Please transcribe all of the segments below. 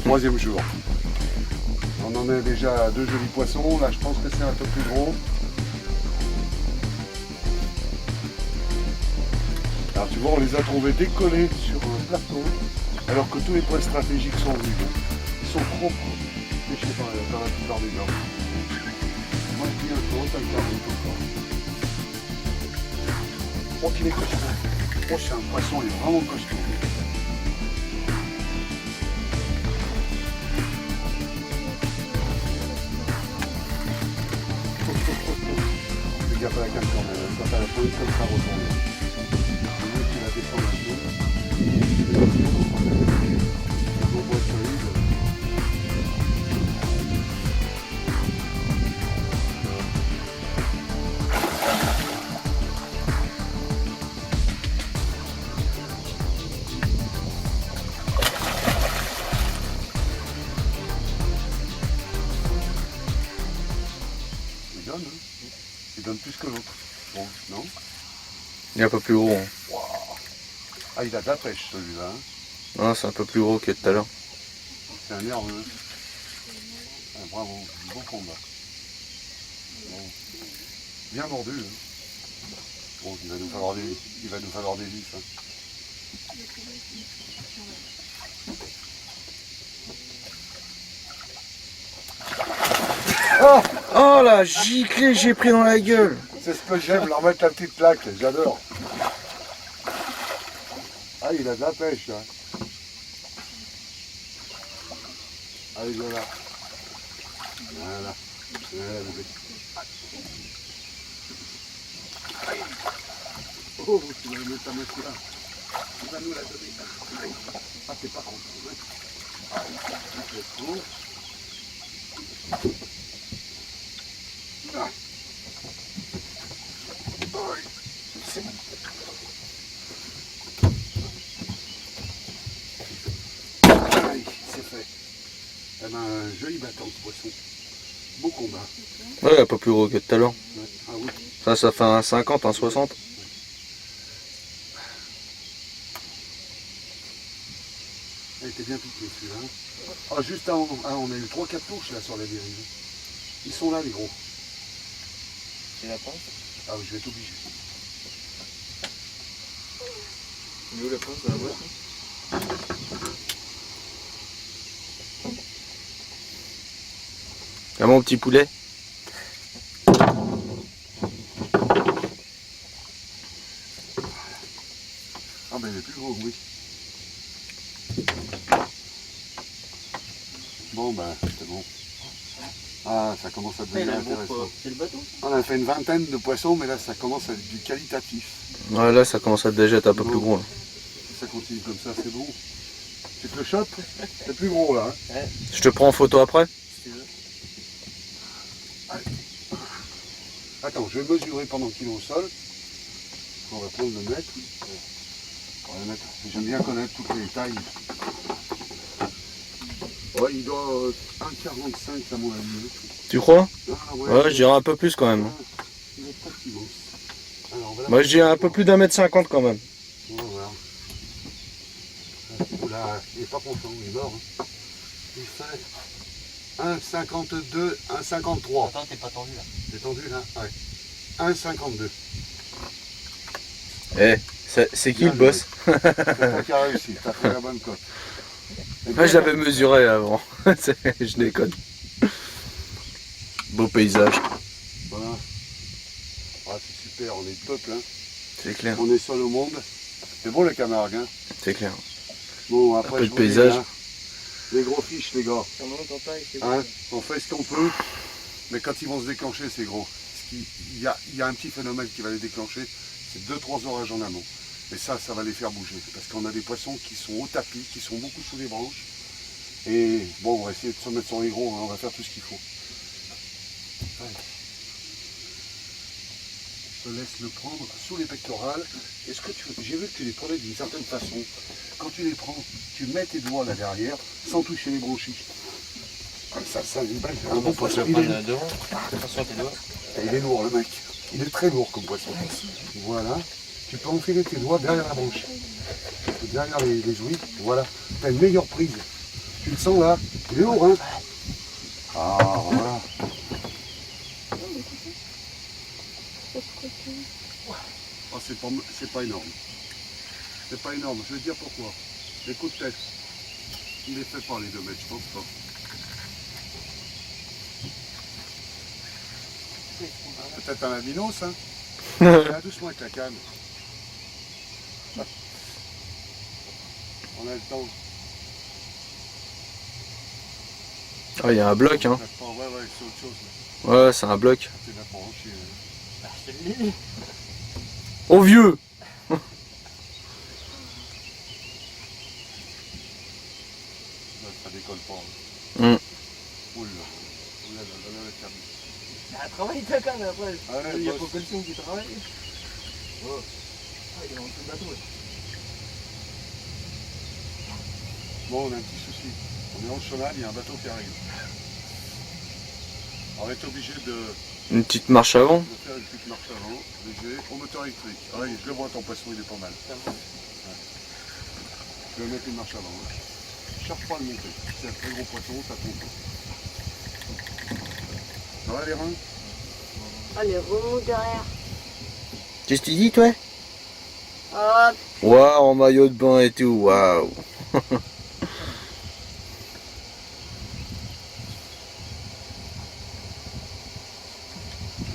Troisième jour. On en a déjà deux jolis poissons. Là, je pense que c'est un peu plus gros. Alors tu vois, on les a trouvés décollés sur un plateau, alors que tous les points stratégiques sont vus. Ils sont trop pêchés par la plupart des gens. Moi je dis un peu, t'as le carreau tout le temps. Oh qu'il est costaud. Oh c'est un poisson, il est vraiment costaud. Fais gaffe à la canne quand même, quand t'as la pointe comme ça retourne. Tu la descends un peu. Un bon bois solide. Il donne, hein. Il donne plus que l'autre. Bon, non? Il est un peu plus gros. Hein. Wow. Ah, il a de la pêche celui-là. Hein. Non, c'est un peu plus gros que tout à l'heure. C'est un nerveux. Ah, bravo, bon combat. Bon. Bien mordu. Hein. Bon, il va nous falloir des vis. Hein. Oh, oh la giclée, j'ai pris dans la gueule. C'est ce que j'aime, leur mettre la petite plaque, j'adore. Ah, il a de la pêche, hein. Allez, voilà. Voilà. Voilà, bébé. Oh, tu vas mettre ta main là. Tu vas nous la donner. Ah, t'es pas content, hein. Ah, tu te trouves. Ah. Oui, c'est bon. Allez, c'est fait. Eh ben, joli battant ce poisson. Beau combat. Ouais, un peu plus gros que tout à l'heure. Ouais. Ah oui. Ça fait un 50, un 60. Elle était bien piquée celui-là. Hein. Ah, juste avant, ah, on a eu 3-4 touches là sur la dérive. Ils sont là les gros. C'est la pince? Ah oui, je vais être obligé. Il est où la pince dans la boîte? Ah mon petit poulet. Ah ben il est plus gros, oui. Bon ben c'est bon. Ah ça commence à devenir intéressant. C'est le bateau? On a fait une vingtaine de poissons, mais là ça commence à être du qualitatif. Ouais, là ça commence à déjà être un peu Bon. plus gros. Là. Si ça continue comme ça, c'est bon. Tu te le chopes? C'est plus gros là. Hein. Ouais, Je te prends en photo après? si tu veux. Allez. Attends, je vais mesurer pendant qu'il est au sol. On va prendre le mètre. On va le mettre. J'aime bien connaître toutes les tailles. Ouais, il doit 1,45 à mon avis. Tu crois? Ah, Ouais, je dirais un peu plus quand même. Il est pas si beau. Alors, voilà. Moi je dirais un peu plus d'1,50 m quand même. On va voir. Oula, il n'est pas content, il est mort. Hein. Il fait 1,52, 1,53. Attends, t'es pas tendu là. T'es tendu là? Ouais. 1,52. Eh, c'est qui le boss? C'est toi qui as réussi, t'as fait la bonne cote. Moi je l'avais mesuré avant. Je déconne. Beau paysage. Voilà. Ah, c'est super, on est le peuple. Hein. C'est clair. On est seul au monde. C'est beau la Camargue. Hein. C'est clair. Bon, Un après, peu je de vous dis, paysage. hein, les gros fiches, les gars. Ça monte en taille, c'est Hein, bon. on fait ce qu'on peut, mais quand ils vont se déclencher, c'est gros. Il y a un petit phénomène qui va les déclencher, c'est 2-3 orages en amont. Et ça va les faire bouger. Parce qu'on a des poissons qui sont au tapis, qui sont beaucoup sous les branches. Et bon, on va essayer de se mettre sur les gros, hein, on va faire tout ce qu'il faut. Allez. Je te laisse le prendre sous les pectorales. Est-ce que j'ai vu que tu les prenais d'une certaine façon. Quand tu les prends, tu mets tes doigts là derrière, sans toucher les bronchies. Comme ça un bon poisson. Tu vas prendre devant. Attention à tes doigts. Il est lourd le mec. Il est très lourd comme poisson. Voilà. Tu peux enfiler tes doigts derrière la branche. Derrière les ouïes. Voilà. Tu as une meilleure prise. Tu le sens là? Il est lourd, hein? Ah, voilà. Oh, c'est pas énorme. C'est pas énorme. Je vais te dire pourquoi. Les coups de tête, il les fait pas les 2 mètres, je pense pas. Peut-être un albinos, hein? Viens doucement avec la canne. On a le temps. Ah, il y a un bloc, hein. Ouais, ouais, c'est autre chose. Ouais, c'est un bloc. C'est la branchée. Bah, je te le dis. Oh vieux! Ça décolle pas. Mm. Oula, oula, la canne. Ah, travaille ta canne après. Ah ouais, Il y a boss. propulsion qui travaille. Oh. Ah, il est en dessous du bateau. Ouais. Bon, on a un petit souci. On est en chenal, il y a un bateau qui arrive. On va être obligé de Une petite marche avant. faire une petite marche avant, léger, au moteur électrique. Ah oui, je le vois, ton poisson, il est pas mal. Ça va. Je vais mettre une marche avant. Hein. Cherche pas à le monter. C'est un très gros poisson, ça tombe. Ça va les reins? Allez, remonte derrière. Qu'est-ce que tu dis, toi? Hop. Waouh, en maillot de bain et tout, waouh.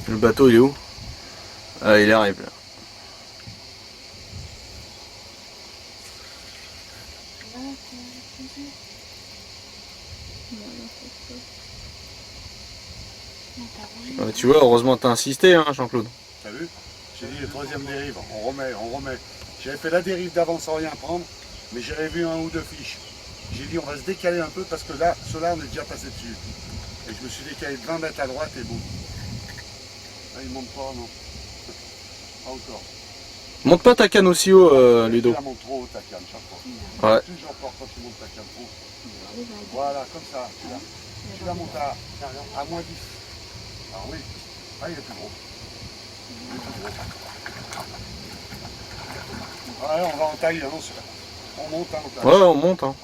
Le bateau, il est où? Ah, il arrive là. Ah, tu vois, heureusement t'as insisté, hein, Jean-Claude. T'as vu? J'ai dit, troisième dérive, on remet. J'avais fait la dérive d'avant sans rien prendre, mais j'avais vu 1 ou 2 fiches. J'ai dit, on va se décaler un peu parce que là, ceux-là, on est déjà passé dessus. Et je me suis décalé de 20 mètres à droite et boum. Là, il monte pas, non? Pas encore. Monte pas ta canne aussi haut, Ludo. Tu la montes trop haut, ta canne, chaque fois. Ouais. Toujours fort quand tu montes ta canne trop. Voilà, comme ça. Tu la montes à moins 10. Alors oui. Ah, il est plus gros. Il est plus gros. Ouais, on va en taille, hein, on monte, hein, on taille. Ouais, on monte, hein.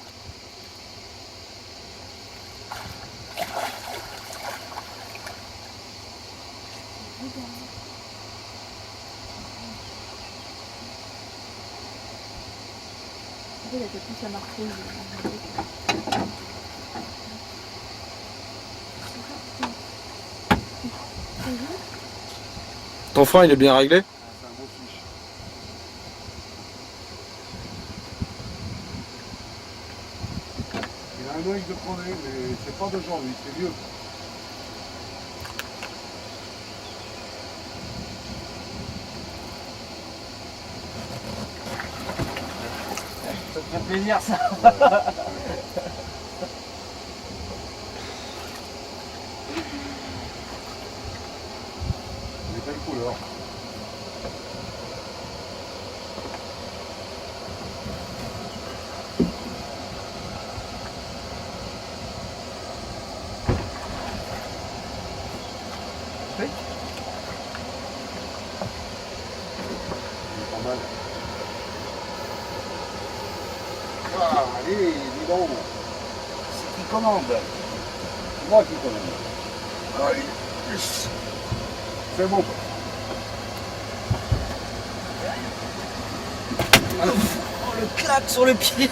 Il a plus à marquer. Ton frein, il est bien réglé? C'est un beau fiche. Il a un œil de crevé, mais c'est pas d'aujourd'hui, c'est vieux. Ça te fait plaisir ça. Les belles couleurs. Oui. C'est pas mal. Ah, allez, dis donc. C'est qui commande. C'est moi qui commande. Allez. C'est bon. Oh le claque sur le pied.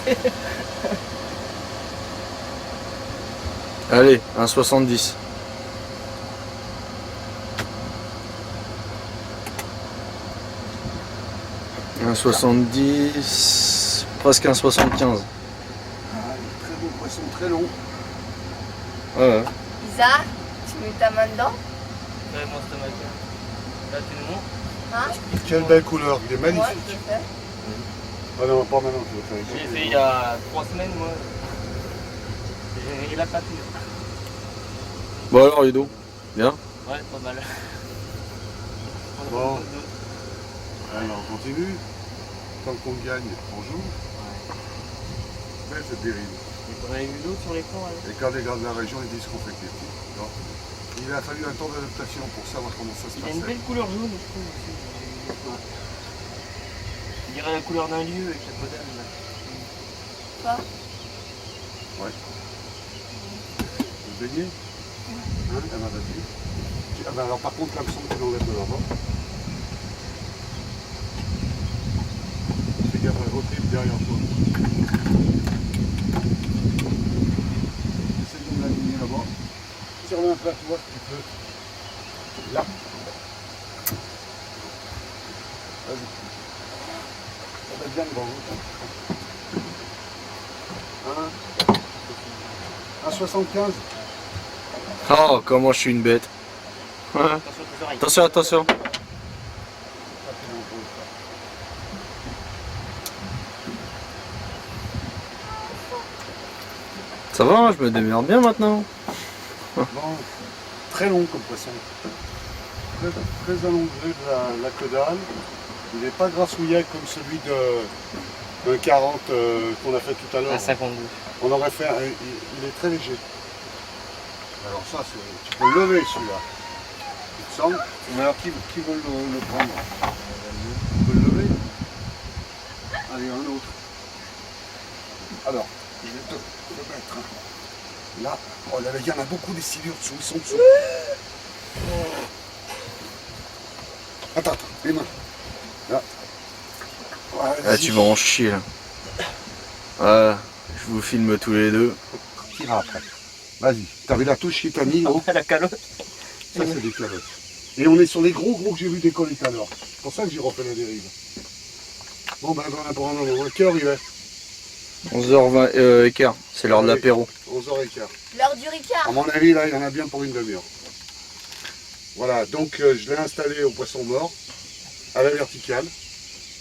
Allez, 1,70. Un 70, presque un 75. Ah, très beau poisson, très long. Ouais. Isa, tu mets ta main dedans? Ouais, moi c'est ma canne. Là tu nous montres. Hein? Quelle belle couleur, il est Ouais, magnifique. je fais. Ah non, pas maintenant, je vais J'ai faire fait il y a 3 semaines moi. Il a pas tenu. Bon alors, Ludo, bien? Ouais, pas mal. Bon. Alors, on continue. Tant qu'on gagne, on joue. Belle cette dérive. On a eu l'eau sur l'écran. Et quand les gars de la région, ils disent qu'on fait que les petits. Tu vois. Il a fallu un temps d'adaptation pour savoir comment ça se Il a une passait. belle couleur jaune, je trouve aussi. On dirait la couleur d'un lieu avec la modèle. Quoi? Ouais. baigner. Hein, eh ben, vas-y. Ah ben, alors par contre, l'hameçon, tu l'enlèves de là-bas. Fais gaffe à la retrieve derrière toi. Essaye de me l'aligner là-bas. Tire-le un peu à toi si tu peux. Là. Vas-y. Ça va bien devant vous. 1,75. Oh, comment je suis une bête. Attention tes oreilles. Attention, attention. Ça va, hein, je me démerde bien maintenant. Bon, très long comme poisson. Très, très allongé de la caudale. Il n'est pas grassouillet comme celui d'un 40 qu'on a fait tout à l'heure. À 52. On aurait fait il est très léger. Alors ça, tu peux le lever celui-là. Il te semble. Mais alors qui veut le prendre? Tu peux le lever. Allez, un autre. Alors, je vais te le mettre. Là, oh là, il y en a beaucoup des silures dessous, ils sont dessous. Attends, les mains. Là. Ouais, Ah, tu vas en chier là. Ah, je vous filme tous les deux. Tire après. Vas-y. T'avais la touche qui t'a mis, non? La calotte. Ça, c'est des calottes. Et on est sur les gros que j'ai vu décoller tout à l'heure. C'est pour ça que j'ai refait la dérive. Bon, ben, on a pour un moment. Quelle heure il est? 11h20 écart, c'est l'heure de l'apéro. 11h15. L'heure du À Ricard. mon avis, là, il y en a bien pour une demi-heure. Voilà, donc je l'ai installé au poisson mort, à la verticale.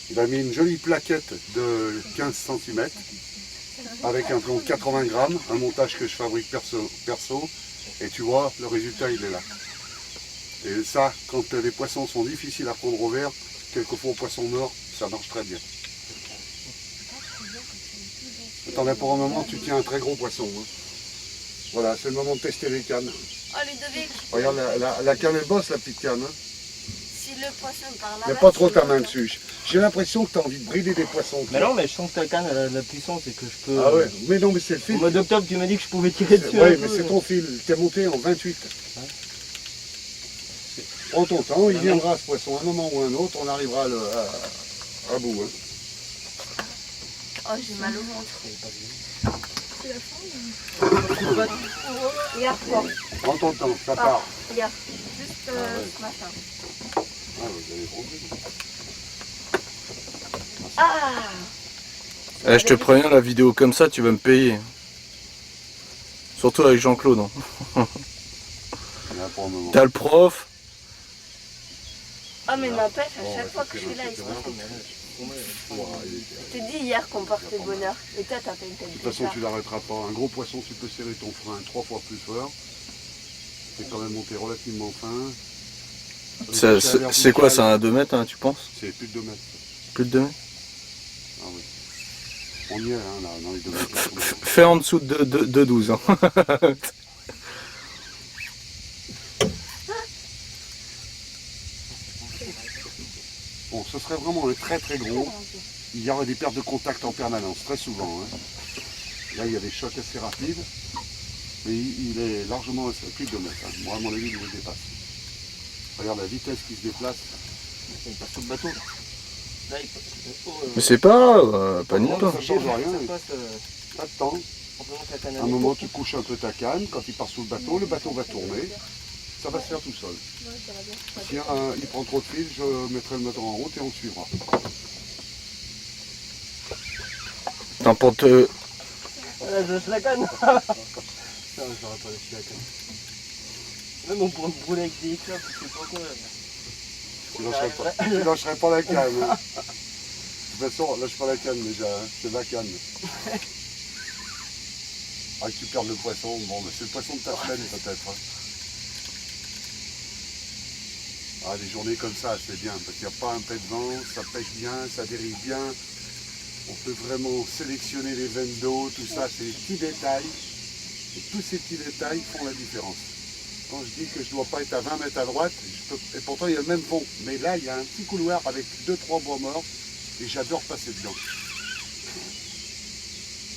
Il a mis une jolie plaquette de 15 cm, avec un plomb de 80 grammes, un montage que je fabrique perso. Et tu vois, le résultat, il est là. Et ça, quand les poissons sont difficiles à prendre au vert, quelquefois au poisson mort, ça marche très bien. Attends, pour un moment, tu tiens un très gros poisson. Hein. Voilà, c'est le moment de tester les cannes. Oh Ludovic, Regarde, la canne, elle bosse, la petite canne. Hein. si le poisson par là. Mets pas trop ta main dessus. J'ai l'impression que tu as envie de brider des poissons. Mais non, mais je sens que ta canne a la puissance et que je peux. Ah ouais, mais non, mais c'est le fil. Au mois d'octobre, tu m'as dit que je pouvais tirer dessus. Oui, un mais peu. c'est ton fil. T'es monté en 28. Prends ton temps, il viendra ce poisson, un moment ou un autre, on arrivera à bout. Hein. Oh, j'ai mal au ventre. Regarde quoi. Prends ton temps, ça part. Regarde, juste ce matin. Ah, vous avez compris. Ah, Je te préviens, la vidéo comme ça, tu vas me payer. Surtout avec Jean-Claude. Hein. Il y en a pour un moment. T'as le prof. oh mais n'empêche, à chaque fois que je suis là, il se passe un truc. Je t'ai dit hier qu'on portait bonheur. Et toi, t'as fait une tête De toute de façon, ça. tu l'arrêteras pas. Un gros poisson, tu peux serrer ton frein 3 fois plus fort. C'est quand même monté relativement fin. C'est quoi, c'est un 2 mètres, hein, tu penses? C'est plus de 2 mètres. Plus de 2 mètres? Ah oui. On y est, hein, là, dans les 2 mètres. Là. Fais en dessous de 12. Hein. Bon, ce serait vraiment un très très gros. Il y aurait des pertes de contact en permanence, très souvent. Hein. Là, il y a des chocs assez rapides. Mais il est largement plus de 2 mètres. Hein. Moi, à mon avis, il le dépasse. Regarde la vitesse qui se déplace. Il passe sous le bateau. Là, Mais c'est pas, panique pas. Ça change rien. Ça passe, Pas de temps. simplement que la canne À un moment, tu couches un peu ta canne. Quand il part sous le bateau va tourner. Ça va se faire tout seul. Si il prend trop de fil, je mettrai le moteur en route et on le suivra. T'emportes. Voilà, je lâche la canne. Putain, j'aurais pas lâché la canne. Même on pourrait me brûler avec des éclats, je sais pas quoi. Tu lâcherais pas la canne. Hein. De toute façon, lâche pas la canne déjà. Hein. C'est ma canne. Ah, que tu perds le poisson. Bon, mais c'est le poisson de ta semaine peut-être. Hein. Ah, des journées comme ça, c'est bien, parce qu'il n'y a pas un pet de vent, ça pêche bien, ça dérive bien. On peut vraiment sélectionner les veines d'eau, tout ça, c'est des petits détails. Et tous ces petits détails font la différence. Quand je dis que je ne dois pas être à 20 mètres à droite, et pourtant il y a le même fond. Mais là, il y a un petit couloir avec 2-3 bois morts, et j'adore passer dedans.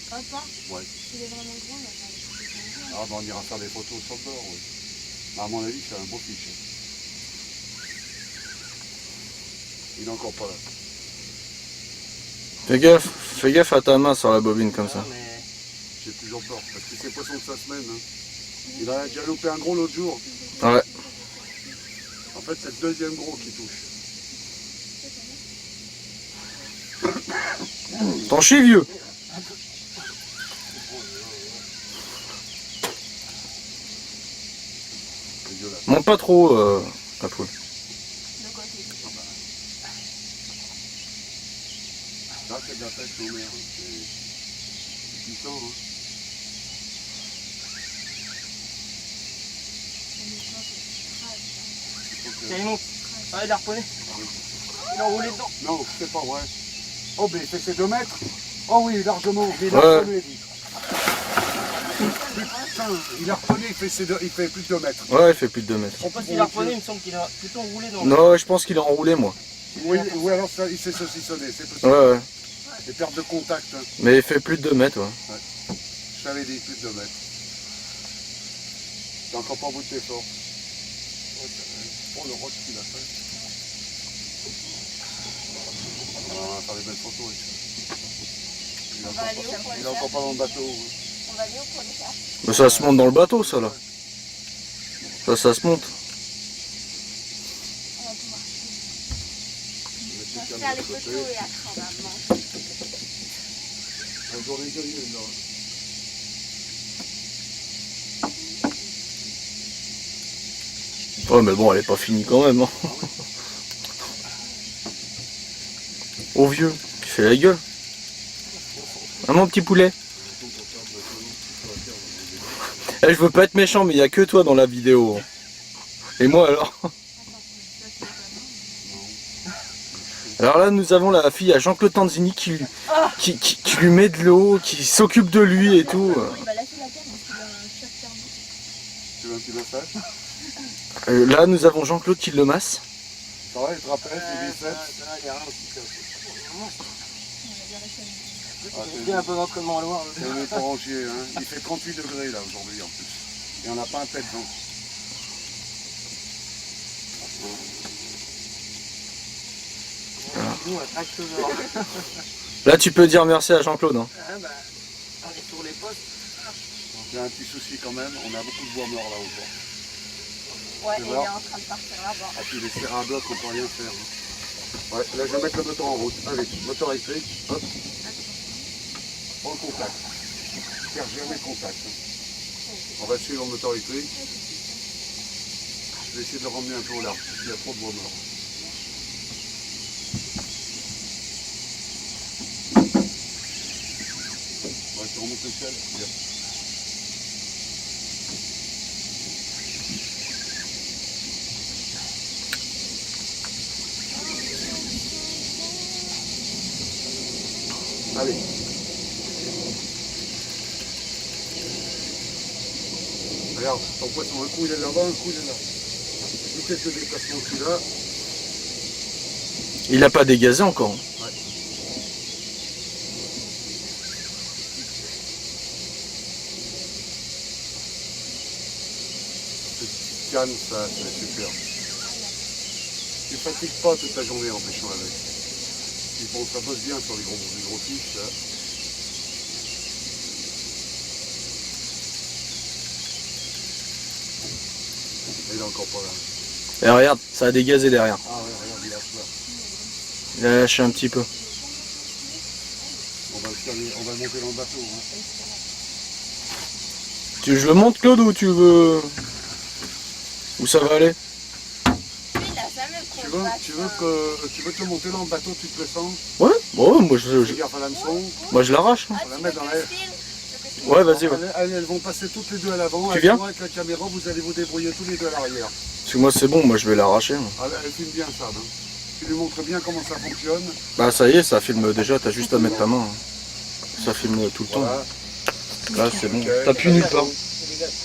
Papa, Ouais. il est vraiment grand là. Ah Ah ben on ira faire des photos sur le bord, oui. À mon avis, c'est un beau fiche. Il est encore pas là. Fais gaffe à ta main sur la bobine comme ça. Ah, mais... J'ai toujours peur, parce que c'est le poisson de sa semaine. Hein. Il a déjà loupé un gros l'autre jour. Ouais. En fait, c'est le deuxième gros qui touche. T'en chies, vieux. C'est violent. Monte pas trop, la poule. De côté. Là, c'est de la pêche en mer. Hein. C'est puissant. Hein. Tiens, il monte. Ah, il a reponné. Il a enroulé dedans. Non, c'est pas vrai. Oh, mais il fait ses 2 mètres. Oh oui, largement. Il a Ouais. reconnu, dit. Putain, il a reconnu, il fait plus de 2 mètres. Ouais, il fait plus de 2 mètres. Je sais pas s'il a reponné, il me semble qu'il a plutôt enroulé dans Non, ouais, je pense qu'il a enroulé, moi. Oui, oui, alors ça, il s'est saucissonné, c'est possible. Ouais, ouais. Et perte de contact. Hein. Mais il fait plus de 2 mètres, ouais. Je t'avais dit plus de 2 mètres. T'as encore pas au bout de tes forces. Oh, le roche qu'il a fait. On va faire des belles photos avec ça. On va aller où pour Il les est encore faire pas dans le bateau. Hein. On va aller où pour les faire? Mais ça se monte dans le bateau, ça, là. Ça se monte. On va pouvoir. Il va On va se faire les calmer de photos côté. et après on va manger. Un jour régulier, là. Ouais, mais bon, elle est pas finie quand même. Hein. Oh vieux, tu fais la gueule. Ah mon petit poulet. Eh, je veux pas être méchant, mais il y a que toi dans la vidéo. Et moi alors. Alors là, nous avons la fille à Jean-Claude Tanzini qui lui met de l'eau, qui s'occupe de lui et tout. Il va lâcher la canne parce qu'il a un choc thermique. Tu veux un petit massage? Là, nous avons Jean-Claude qui le masse. Ça va, il te rappelle, les biceps? il y a rien aussi. Ah, Il y a un peu d'entraînement à loin. c'est un orangier, hein. Il fait 38 degrés là aujourd'hui en plus. Et on n'a pas un pet dedans. Nous, on traque toujours. Là, tu peux dire merci à Jean-Claude. Hein. Ah, bah, on est sur les postes. Donc il y a un petit souci quand même, on a beaucoup de bois mort là au bord. Ouais, Tu et il est vois en train de partir là-bas. Ah puis les serres à bloc, on peut rien faire. Ouais, là je vais mettre le moteur en route. Allez, moteur électrique, hop. En contact. Faire jamais contact. On va suivre le moteur électrique. Je vais essayer de le ramener un peu au large, parce qu'il y a trop de bois mort. Ouais, tu remontes l'échelle. Bien. Allez. Regarde, ton poisson, un coup il est là-bas, un coup il est là. Vu quelques déplacements qu'il a, Il a pas dégazé encore. calme, ça c'est super. Tu ne fatigues pas toute la journée en pêchant avec. Puis bon, ça bosse bien sur les gros fiches là. Il est encore pas là. Et regarde, ça a dégazé derrière. Ah ouais, regarde, il a peur. Il a lâché un petit peu. On va le monter dans le bateau. Hein. Je le monte, Claude, ou tu veux... Où ça va aller? Lui, il a jamais pris le bateau. Tu veux te le monter dans le bateau, tu te le sens? Ouais, bon, moi Fais je gaffe à l'hameçon. l'arrache. Hein. Ah, On va tu mettre veux dans que l'air. je file? Tu veux que je file? Ouais, vas-y, ouais. Elles vont passer toutes les deux à l'avant. Tu Elles viens vont avec la caméra, vous allez vous débrouiller tous les deux à l'arrière. Parce que moi c'est bon, moi je vais l'arracher. Hein. Ah, elle filme bien ça. Hein. Tu lui montres bien comment ça fonctionne. Bah ça y est, ça filme déjà, t'as juste à mettre ta main. Hein. Ça filme tout le temps. Voilà. Là c'est bon. Ok. T'appuies nulle part.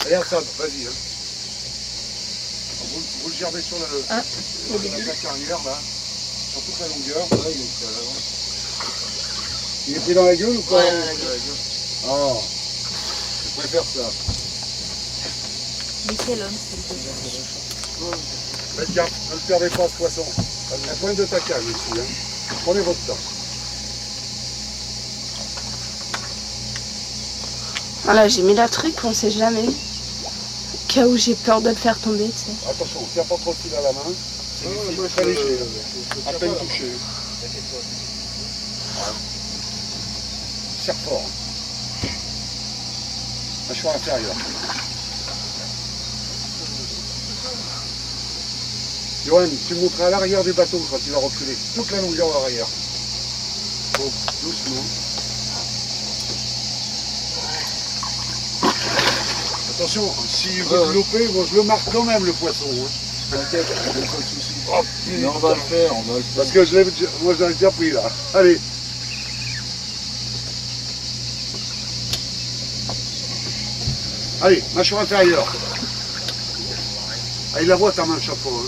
Regarde ça, vas-y. Hein. Vous le gerbez sur la plaque arrière là, sur toute la longueur. Là, il est pris dans la gueule ou pas? Ouais, dans la gueule. Ah, je préfère ça. Laissez l'homme, s'il te plaît. Faites gaffe, ne le perdez pas ce poisson. Un point de ta canne ici. Hein. Prenez votre temps. Voilà, j'ai mis la truc, on sait jamais. Au cas où j'ai peur de le faire tomber, tu sais. Attention, tiens pas trop le fil à la main. C'est du fil très léger. À peine touché. Voilà. Serre fort. Mâchoire inférieure. Johan, tu monteras à l'arrière du bateau quand il va reculer. Toute la longueur arrière. Bon, doucement. Attention, si vous le loupez, moi je le marque quand même le poisson. Hein. T'inquiète, pas de soucis. Oh, Mais on va le faire, on va le faire. parce que moi je l'ai déjà pris là. Allez. Allez, mâchoire inférieure. Ah, il la voit ta main chaque fois. Hein.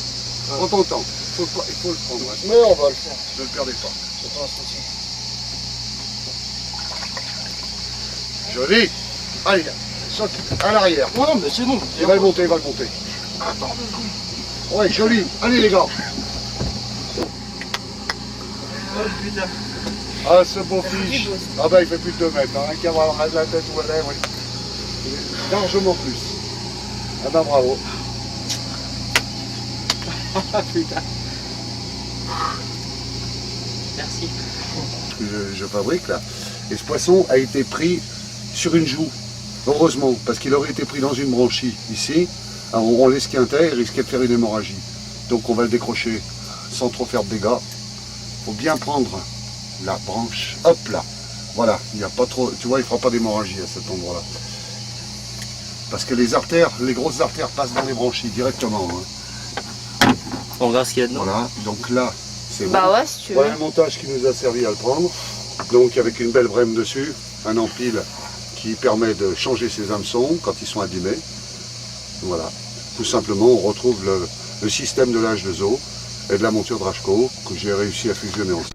Prends ton temps. Il faut le prendre. Ouais. Mais on va le faire. Ne le perdez pas. C'est pas un souci. Joli. Allez, saute à l'arrière. Ouais, mais c'est bon. Il va le monter, il va le monter. Ouais, joli. Allez les gars. Oh putain. Ah, ce beau fiche. Ah bah il fait plus de 2 mètres. Hein. Un qui va avoir de la tête ou à l'air, oui. Il est largement plus. Ah bah bravo. Putain. Merci. Je fabrique là. Et ce poisson a été pris sur une joue. Heureusement, parce qu'il aurait été pris dans une branchie ici. Alors, on l'esquintait et risquait de faire une hémorragie. Donc on va le décrocher sans trop faire de dégâts. Il faut bien prendre la branche. Hop là. Voilà, il n'y a pas trop. Tu vois, il ne fera pas d'hémorragie à cet endroit-là. Parce que les artères, les grosses artères passent dans les branchies directement. Hein. On regarde ce qu'il y a dedans. Voilà, donc là, c'est bon. Bah ouais, si tu veux. Voilà le montage qui nous a servi à le prendre. Donc avec une belle brème dessus, un empile qui permet de changer ses hameçons quand ils sont abîmés. Voilà, tout simplement on retrouve le système de l'âge de Zo et de la monture de Rajco que j'ai réussi à fusionner ensemble.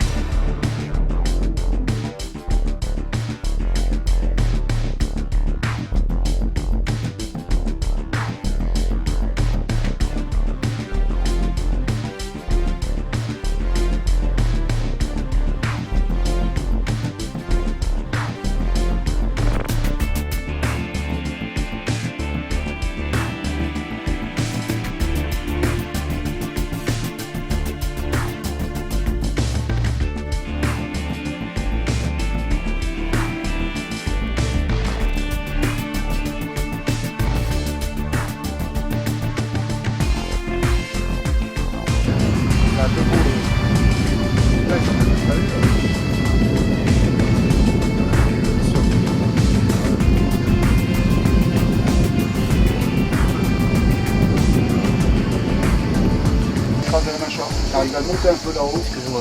De la mâchoire. T'arrives à monter un peu là-haut. Excuse-moi.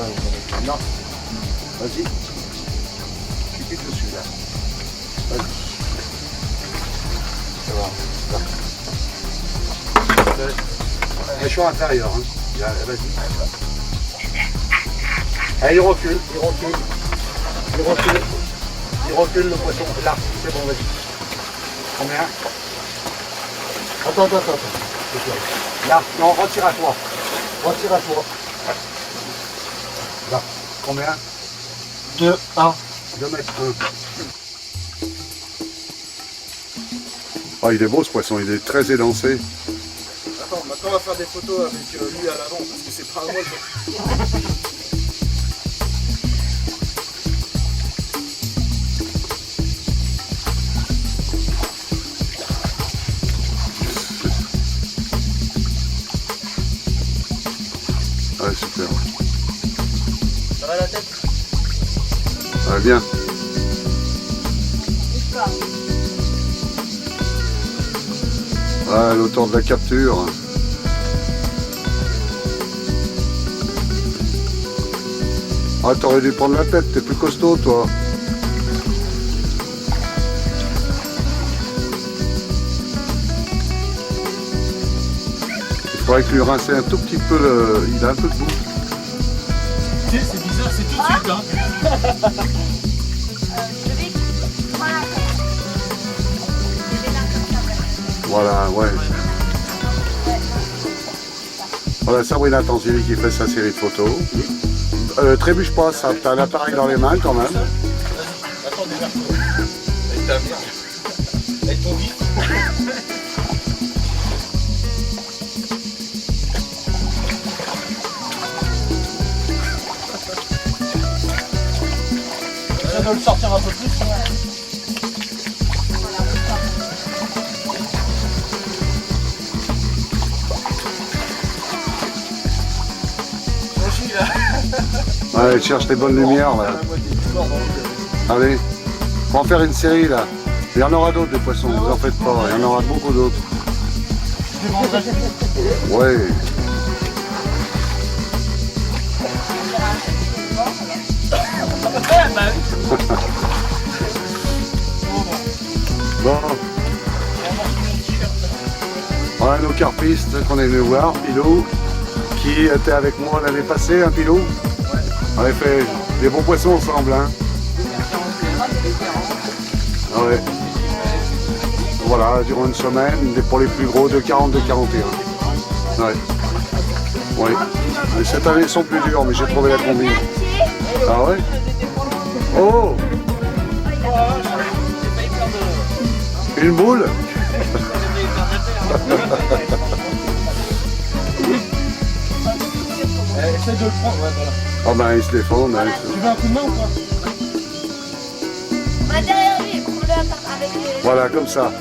Non. Vas-y. Tu piques dessus là. Vas-y. Ça va. Mâchoire inférieure. Hein. Vas-y. Allez, il recule, il recule. Il recule. Il recule le poisson. Là, c'est bon, vas-y. Combien? Attends. Là, non, retire à toi. Retire à toi. Là, combien? 2, 1. 2 mètres 1. Ah, il est beau ce poisson, il est très élancé. Attends, maintenant on va faire des photos avec lui à l'avant parce que c'est pas à moi. Ouais, super. Ça va la tête? Ouais, bien. Ah, l'auteur de la capture. Ah, t'aurais dû prendre la tête, t'es plus costaud, toi. Il faudrait que lui rincer un tout petit peu le... Il a un peu de boue. Tu sais, c'est bizarre, c'est tout de suite. Hein. Voilà, ouais. Voilà, Sabrina Tanzini qui fait sa série de photos. Trébuche pas, ça, t'as un appareil dans les mains quand même. Attends, déjà. Avec ta merde. Avec ton vif. Ça doit le sortir un peu plus. Ouais, cherche les bonnes lumières là. Allez, on va en faire une série là. Il y en aura d'autres des poissons, vous en faites pas, il y en aura beaucoup d'autres. Ouais. Bon. Voilà nos carpistes qu'on est venu voir, Pilou, qui était avec moi l'année passée, un Pilou. On avait fait des bons poissons ensemble, hein. Ah ouais. Voilà, durant une semaine, pour les plus gros, de 40, de 41. Ouais. Oui. Mais cette année, ils sont plus durs, mais j'ai trouvé la combine. Ah ouais? Oh! Une boule? Essaye de le prendre, ouais, voilà. Ah ben, ils se défendent. Hein. Tu veux un coup de main ou pas? Va derrière lui, prends-le avec les... Voilà, comme ça.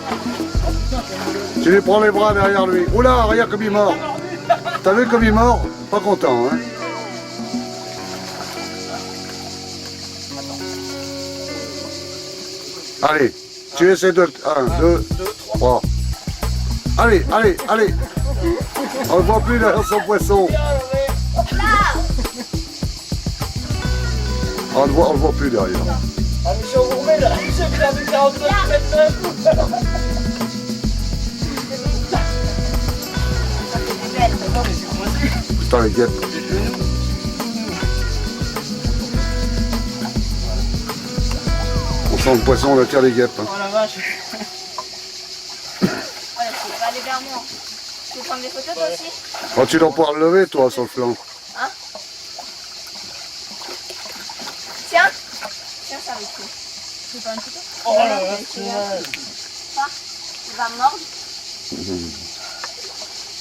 Tu lui prends les bras derrière lui. Oula, regarde comme il mord. T'as vu comme il mord? Pas content, hein? Allez, tu essaies de... 1, 2, 3. Allez, allez, allez. On ne voit plus derrière son poisson. On ne voit plus derrière. Ah mais si on vous remet là, j'ai perdu 49 mètres. Putain les guêpes. On sent le poisson, on attire les guêpes. Hein. Oh la vache. Ouais, tu vas aller vers moi. Tu veux prendre des photos toi aussi? Oh, tu dois pouvoir le lever toi sur le flanc. Hein? Tiens. Tiens ça avec toi. Tu veux pas une photo? Oh la vache. Ça, il va mordre.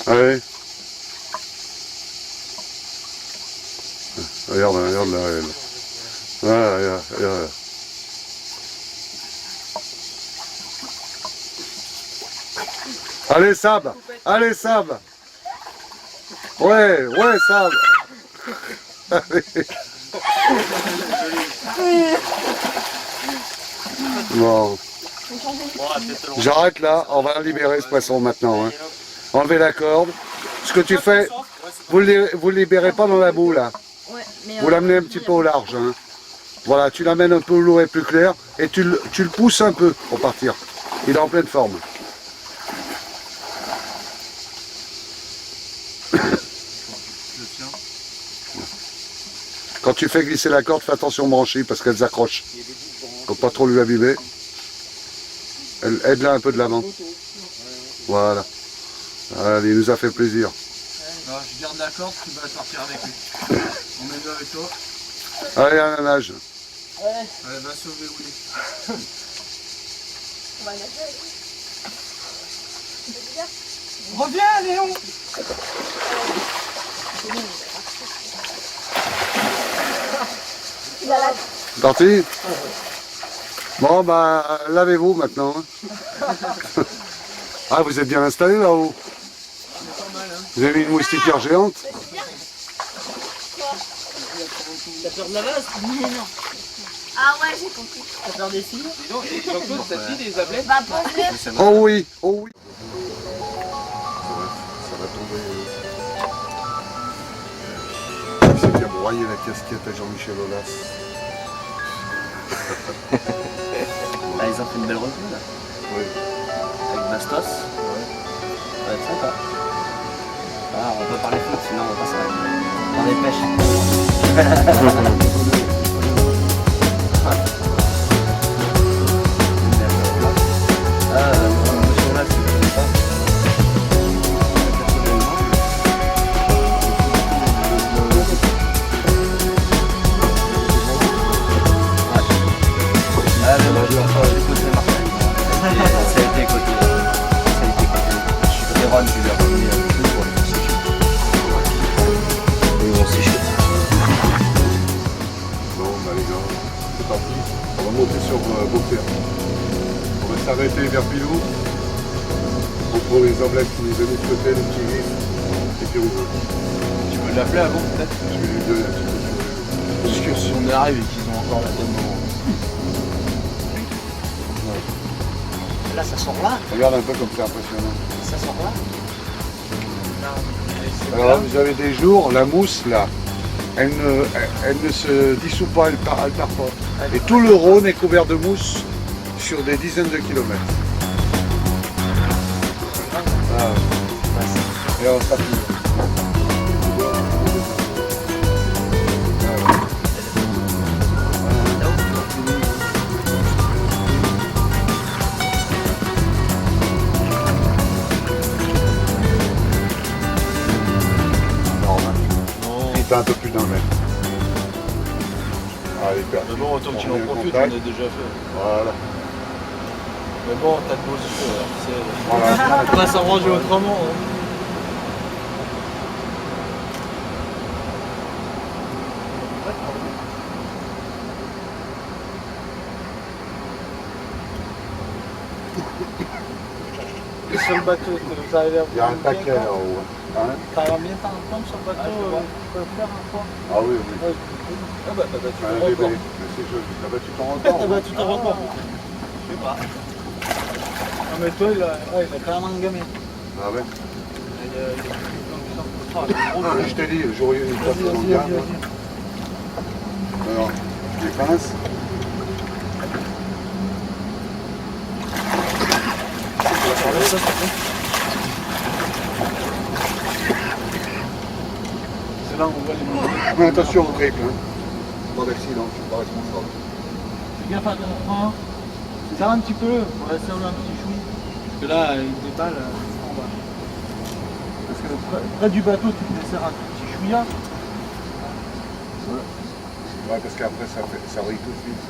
Allez. Regarde, regarde là, elle. Voilà, regarde, regarde. Allez Sab, allez Sab. Ouais, ouais Sab. Allez. Bon. J'arrête là, on va libérer ce poisson maintenant. Hein. Enlevez la corde. Ce que tu fais, vous le libérez pas dans la boue là. Ouais, mais Vous l'amenez un petit peu au large. Hein. Voilà, tu l'amènes un peu où l'eau est plus claire et tu le pousses un peu pour partir. Il est en pleine forme. Quand tu fais glisser la corde, fais attention aux branchies parce qu'elles accrochent. Faut pas trop lui abîmer. Aide-la un peu de l'avant. Voilà. Allez, il nous a fait plaisir. Alors, je garde la corde, tu vas sortir avec lui. On met le avec toi. Allez, à la nage. Allez, va sauver Willy. on va nager avec lui. Reviens Léon. Il a la... Parti? Bon, bah, lavez-vous maintenant. Hein. Ah, vous êtes bien installé là-haut? Vous avez mis une moustiquaire géante? T'as peur de la vase? Mais non. Ah ouais, j'ai compris. T'as peur des filles? Dis donc, et Jean-Claude, ça te dit des ablets? Va pose-le. Oh oui, oh oui. Ça va tomber. C'est qui a broyé la casquette à Jean-Michel Aulas. Ah, ils ont fait une belle revue là. Oui. Avec Bastos. Ouais. Ça va être sympa. Ah, on peut parler foot, sinon on va pas s'arrêter. On est pêche. Monsieur Aulas, tu connais pas? Personnellement. s'arrêter vers Pilou. On prend les omelettes qui nous donnaient de côté, les petits griffes, et puis on veut. Tu veux l'appeler avant peut-être? Je vais lui donner un petit peu. Parce que si on arrive et qu'ils ont encore la tête dans... Là, ça sort là. Regarde un peu comme c'est impressionnant. Ça sort là. Alors là, vous avez des jours, la mousse là, elle ne se dissout pas, elle part pas. Et tout le Rhône est couvert de mousse sur des dizaines de kilomètres. Ah, et on sera plus. Un peu plus d'un mètre. Allez, Mais bon, autant que tu en profites, on contact. a déjà fait. Voilà. Mais bon, t'as de beaux yeux, alors, tu sais. Voilà. On va s'arranger autrement. Hein. Et sur le bateau, vous avez l'air Il y a un paquet là-haut. Hein? T'as bien par un temps sur le bateau, tu peux faire un point. Ah oui, oui. Ah bah t'as battu Un ton bébé. record. Mais c'est joli. T'as battu ton T'as record. battu ton record. Je sais pas. Non mais toi, il a carrément gamé. Ah ouais. Ah, Je te dis, j'aurais une place dans le garde. Alors, je les pince. c'est là où on voit les mouvements. Mais attention au triple. Hein. Pas d'accident, je suis pas responsable. Fais gaffe à ton frein. Serre un petit peu pour laisser un petit chou. Parce que là, avec des balles, en bas. Parce que près du bateau, tu te laisses un petit chouïa. Ouais, parce qu'après ça brille tout de suite.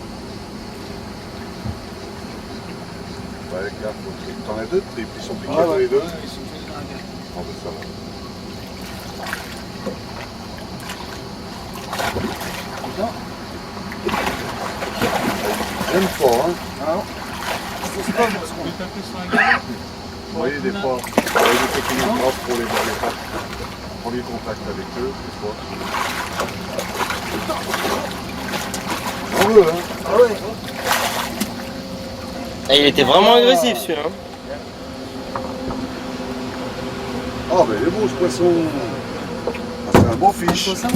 Ouais, gaffe au triple. T'en as deux de triples, ils sont piqués tous les deux. Ils sont tous les deux à gaffe. Ah ben ça va. J'aime pas, hein. Alors, c'est pas parce qu'on est tapé sur un gars. Vous voyez des fois, il y a des techniques grosses pour les premiers contacts avec eux, des fois. On veut, hein. Ah ouais. Ah, il était vraiment agressif celui-là. Ah ben il est beau ce poisson. Ah, c'est un beau fiche. Ça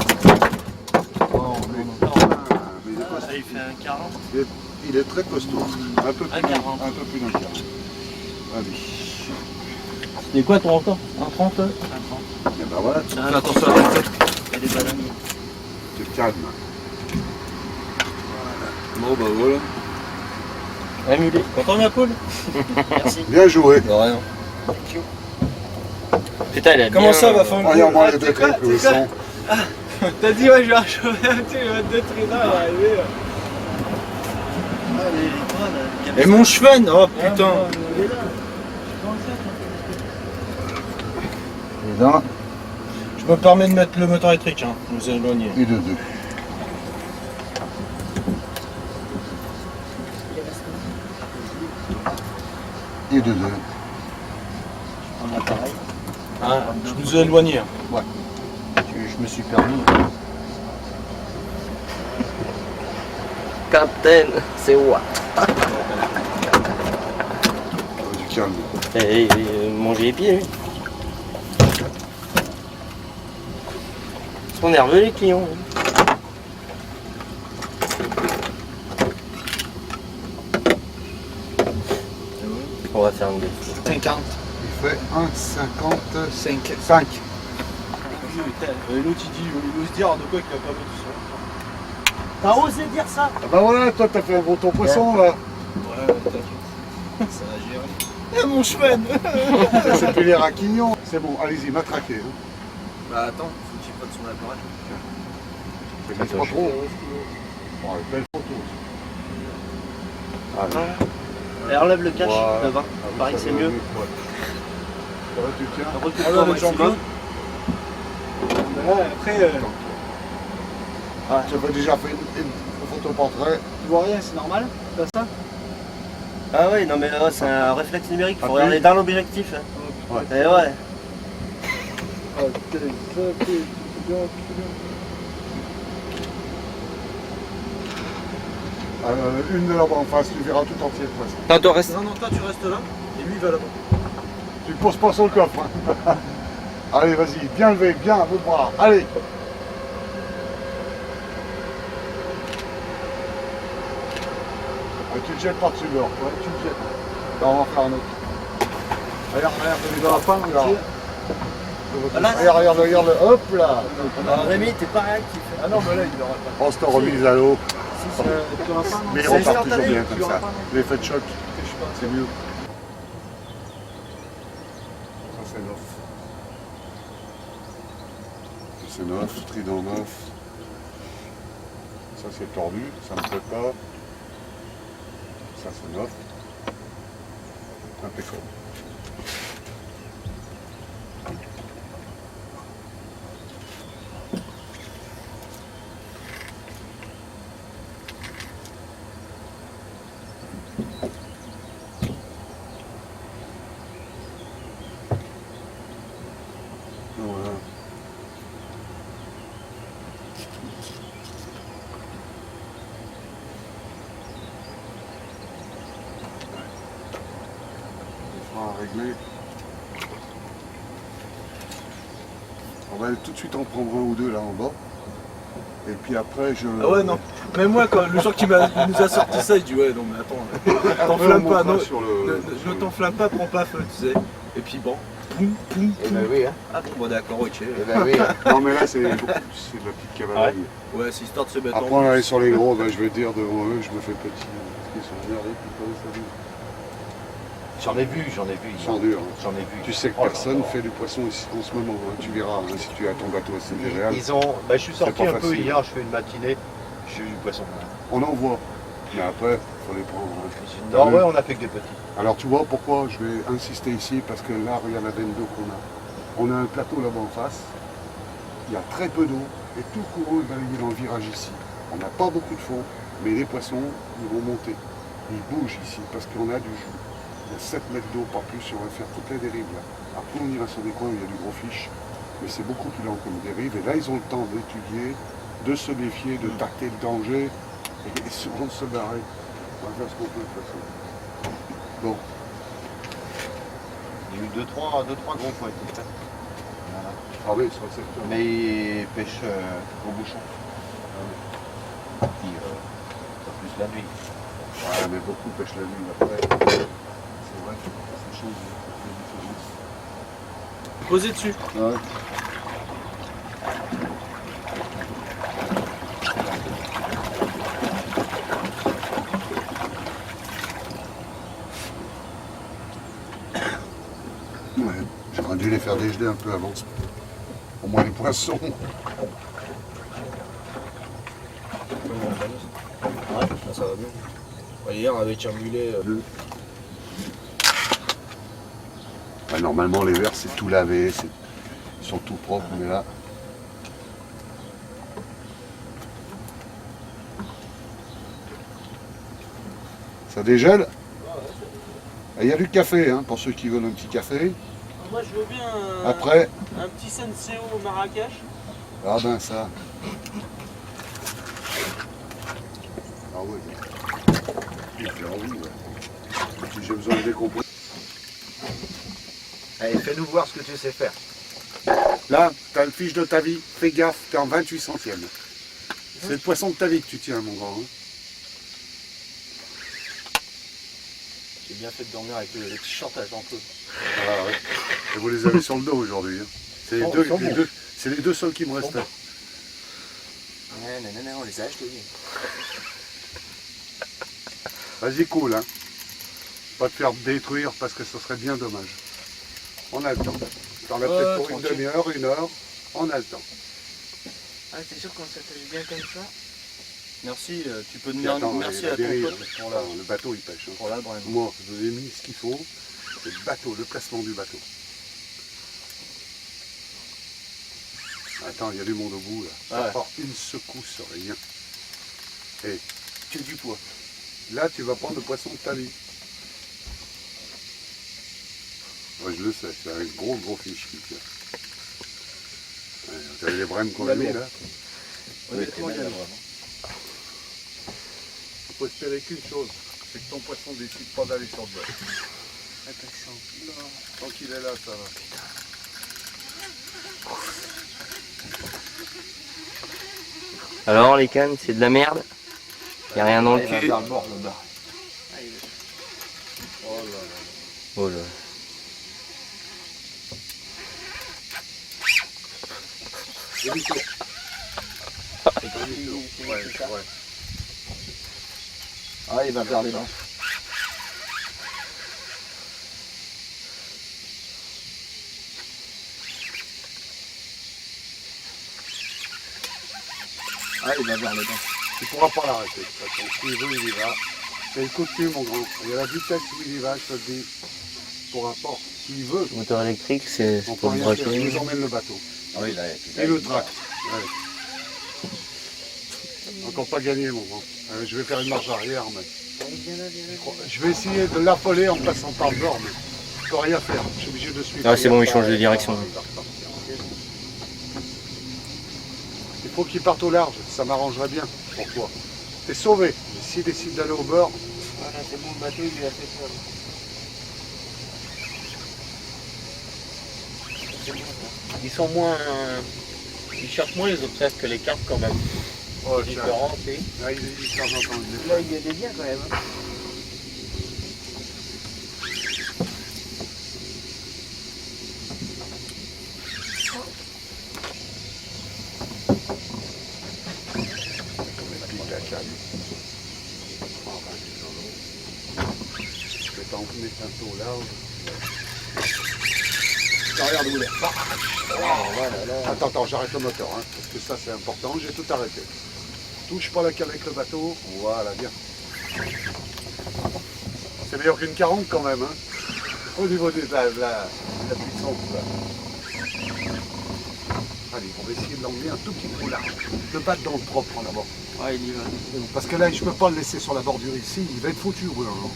Oh, mais il est costaud. il fait un 40. Il est très costaud. Un peu plus, Un 40. un peu plus d'un quart. Allez. C'était quoi ton record? Un 30? Un 30. Et ben voilà, tu Fais attention à la tête. Il y a des bananes. te calmes. Bon bah voilà. Annulé. Content ma poule? Merci. Bien joué. De rien. Putain, il a Comment bien... ça va faire Regarde, moi les deux triples, ils sont. T'as dit ouais je vais achever un petit, il va être deux traîneurs à arriver. Et mon cheven, oh putain. Et là, Je me permets de mettre le moteur électrique, hein. Je vous ai éloigné. et de deux. Et de deux. Ah, je vous ai éloigné. Hein. Ouais. Je me suis permis. Captain, c'est what? Du calme. Et manger les pieds, lui. Ils sont nerveux les clients. Hein. On va faire une bêtise. 50. Il fait 1,55. 5. L'autre il dit, il ose dire de quoi qu'il a pas battu sur le frein. T'as osé dire ça? Ah bah voilà, toi t'as fait un gros ton poisson là. Ouais, t'inquiète. Ça va gérer. Eh mon cheven. C'est plus les raquignons. C'est bon, allez-y, matraquez. Hein. Bah attends, faut qu'il prenne son appareil. C'est pas trop. Bon, belle photo. Allez. Et enlève le cache Voilà. devant. Pareil que c'est mieux. Ouais. Ça va, tu tiens. Recule-toi au maximum. Ouais, après, J'avais déjà fait une photo portrait. tu vois rien, c'est normal? T'as ça? Ah ouais, non mais là c'est un réflexe numérique, faut Après- regarder dans l'objectif. Hein. Ouais. Et ouais. Une de là-bas en face, tu verras tout entier de toute façon. Attends, reste. Non, toi tu restes là, et lui il va là-bas. Tu ne poses pas sur le coffre. Hein. Allez, vas-y, bien levé, bien, vos bras. Allez. Tu le jettes par-dessus bord. Ouais, tu le jettes. Là, on va faire un autre. Regarde, il est dans la panne, regarde. Regarde, hop là. Rémi, t'es pas réactif. Ah non, mais là il aura pas. On se remise à l'eau. Tu auras pas, non? Mais C'est on repart toujours instantané, bien tu comme auras ça. pas, non? L'effet de choc, Je sais pas. c'est mieux. Ça c'est neuf. Ça c'est neuf, trident neuf. Ça c'est tordu, ça ne me plaît pas. Ça c'est neuf. Impeccable. Voilà. On fera à régler. On va tout de suite en prendre un ou deux là en bas. Et puis après je. Ah ouais, non. Même moi, quand le jour qu'il nous a sorti ça, je dis ouais, non, mais attends, Après, t'enflamme on pas, montera non, sur le. ne t'enflamme pas, prends pas feu, tu sais. Et puis bon, poum, poum, Eh poum. ben oui, hein. Ah bon, d'accord, ok. Eh ben oui. Non mais là c'est de la petite cavalerie. Ouais, c'est histoire de se mettre Après on est sur les gros, ben, je vais te dire devant eux, je me fais petit. Parce qu'ils sont merdés, puis pas ça vite. J'en ai vu. Ils sont durs. Hein. J'en ai vu. Tu sais que personne fait du poisson ici en ce moment, hein. Tu verras hein, si tu as ton bateau à Saint-Géréal. Ils ont. Bah, je suis sorti pas un peu facile. hier, je fais une matinée, je fais du poisson. On en voit, mais après, il faut les prendre. Hein. Non, ouais, on a fait que des petits. Alors tu vois pourquoi je vais insister ici, parce que là, regarde la veine d'eau qu'on a. On a un plateau là-bas en face, il y a très peu d'eau, et tout le courant est balayé dans le virage ici. On n'a pas beaucoup de fond, mais les poissons, ils vont monter. Ils bougent ici, parce qu'on a du jus. Il y a 7 mètres d'eau par plus, et on va faire toutes les dérives là. Après, on ira sur des coins où il y a du gros fiche, mais c'est beaucoup plus lent comme dérive, et là, ils ont le temps d'étudier, de se méfier, de tacter le danger, et souvent de se barrer. On va faire ce qu'on peut de toute façon. Bon. Il y a eu 2-3 gros fois. Voilà. Ah oui, sur le secteur. Mais ils pêchent au bouchon. Puis, pas plus la nuit. Ouais, mais beaucoup pêchent la nuit après. C'est vrai que ça change la différence. Posez dessus. Ouais. Ouais, j'aurais dû les faire dégeler un peu avant. Au moins les poissons. Ouais, ça va bien. Hier, avec un mulet. Ouais, normalement les verres c'est tout lavé, ils sont tout propres, mais là. Ça dégèle. Il y a du café, hein, pour ceux qui veulent un petit café. Moi je veux bien Après, un petit Senseo au Marrakech. ah ben ça. Ah oui. Il fait envie, ouais. Si j'ai besoin de décomposer. Allez, fais-nous voir ce que tu sais faire. Là, tu as le fiche de ta vie, fais gaffe, tu es en 28 centièmes. C'est le poisson de ta vie que tu tiens, mon grand. Hein. J'ai bien fait de dormir avec le t-shirt à Jean-Claude. Ah, ouais. Et vous les avez sur le dos aujourd'hui. Hein. C'est Oh, les deux seuls qui me restaient. Non, on les a achetés. Vas-y, cool. Hein. Pas te faire détruire parce que ce serait bien dommage. On a le temps. T'en as peut-être pour une tranquille. demi-heure, une heure. On a le temps. Ah, t'es sûr qu'on s'attache bien comme ça? Merci, tu peux Puis demander attends, merci la à ton dérive, pote pour attends, le bateau il pêche. Hein. la brème. Moi, je vous ai mis ce qu'il faut. C'est le bateau, le placement du bateau. Attends, il y a du monde au bout là. Ça Ouais. part une secousse, rien. Et Que du poids. là, tu vas prendre le poisson de ta vie. Ouais, je le sais, c'est un gros fiche qui tient. Ouais, t'as vu les brèmes qu'on a mis là? Honnêtement, il y a il faut espérer qu'une chose, c'est que ton poisson décide pas d'aller sur le bord. Tant qu'il est là, ça va. Alors les cannes, c'est de la merde. Y a rien dans le Il va cul. vers le bord, là-bas. Oh là là. Oh là. Demi-tour. Demi-tour. Ouais, ouais. Ah, il va vers les dents. Ah, il va vers les dents. Tu ne pourras pas l'arrêter. S'il veut, il y va. C'est le coutume, mon grand. Il y a la vitesse où il y va, je te le dis. Pour un port. S'il veut, Moteur électrique, c'est on peut pour le rien faire. Il braquer. nous emmène le bateau. Ah oui, là, Et le track. Ouais. Encore pas gagné, mon grand. Je vais faire une marche arrière, mais je vais essayer de l'affoler en passant par le bord, mais je peux rien faire. Je suis obligé de suivre. Ah, c'est bon, il change de direction. Il faut qu'il parte au large, ça m'arrangerait bien pour toi. T'es sauvé. Mais s'il décide d'aller au bord, Voilà, c'est bon, le bateau il lui a fait peur. Ils sont moins. Ils cherchent moins les obstacles que les carpes quand même. oh, C'est tiens. différent, c'est. Là, il est de temps en temps, il est- Là, il y a des biens quand même. Hein. pique à calme. Oh, ben, je vais t'en mettre un peu au large. Regarde où il est. Attends, j'arrête le moteur, hein, parce que ça c'est important, j'ai tout arrêté. Touche pas la cale avec le bateau, voilà, bien. C'est meilleur qu'une 40 quand même, hein, au niveau de la puissance. Là. Allez, on va essayer de l'emmener un tout petit peu au large, de battre dans le propre d'abord. Ouais, il y va. Parce que là, je ne peux pas le laisser sur la bordure ici, il va être foutu. Ouais, non.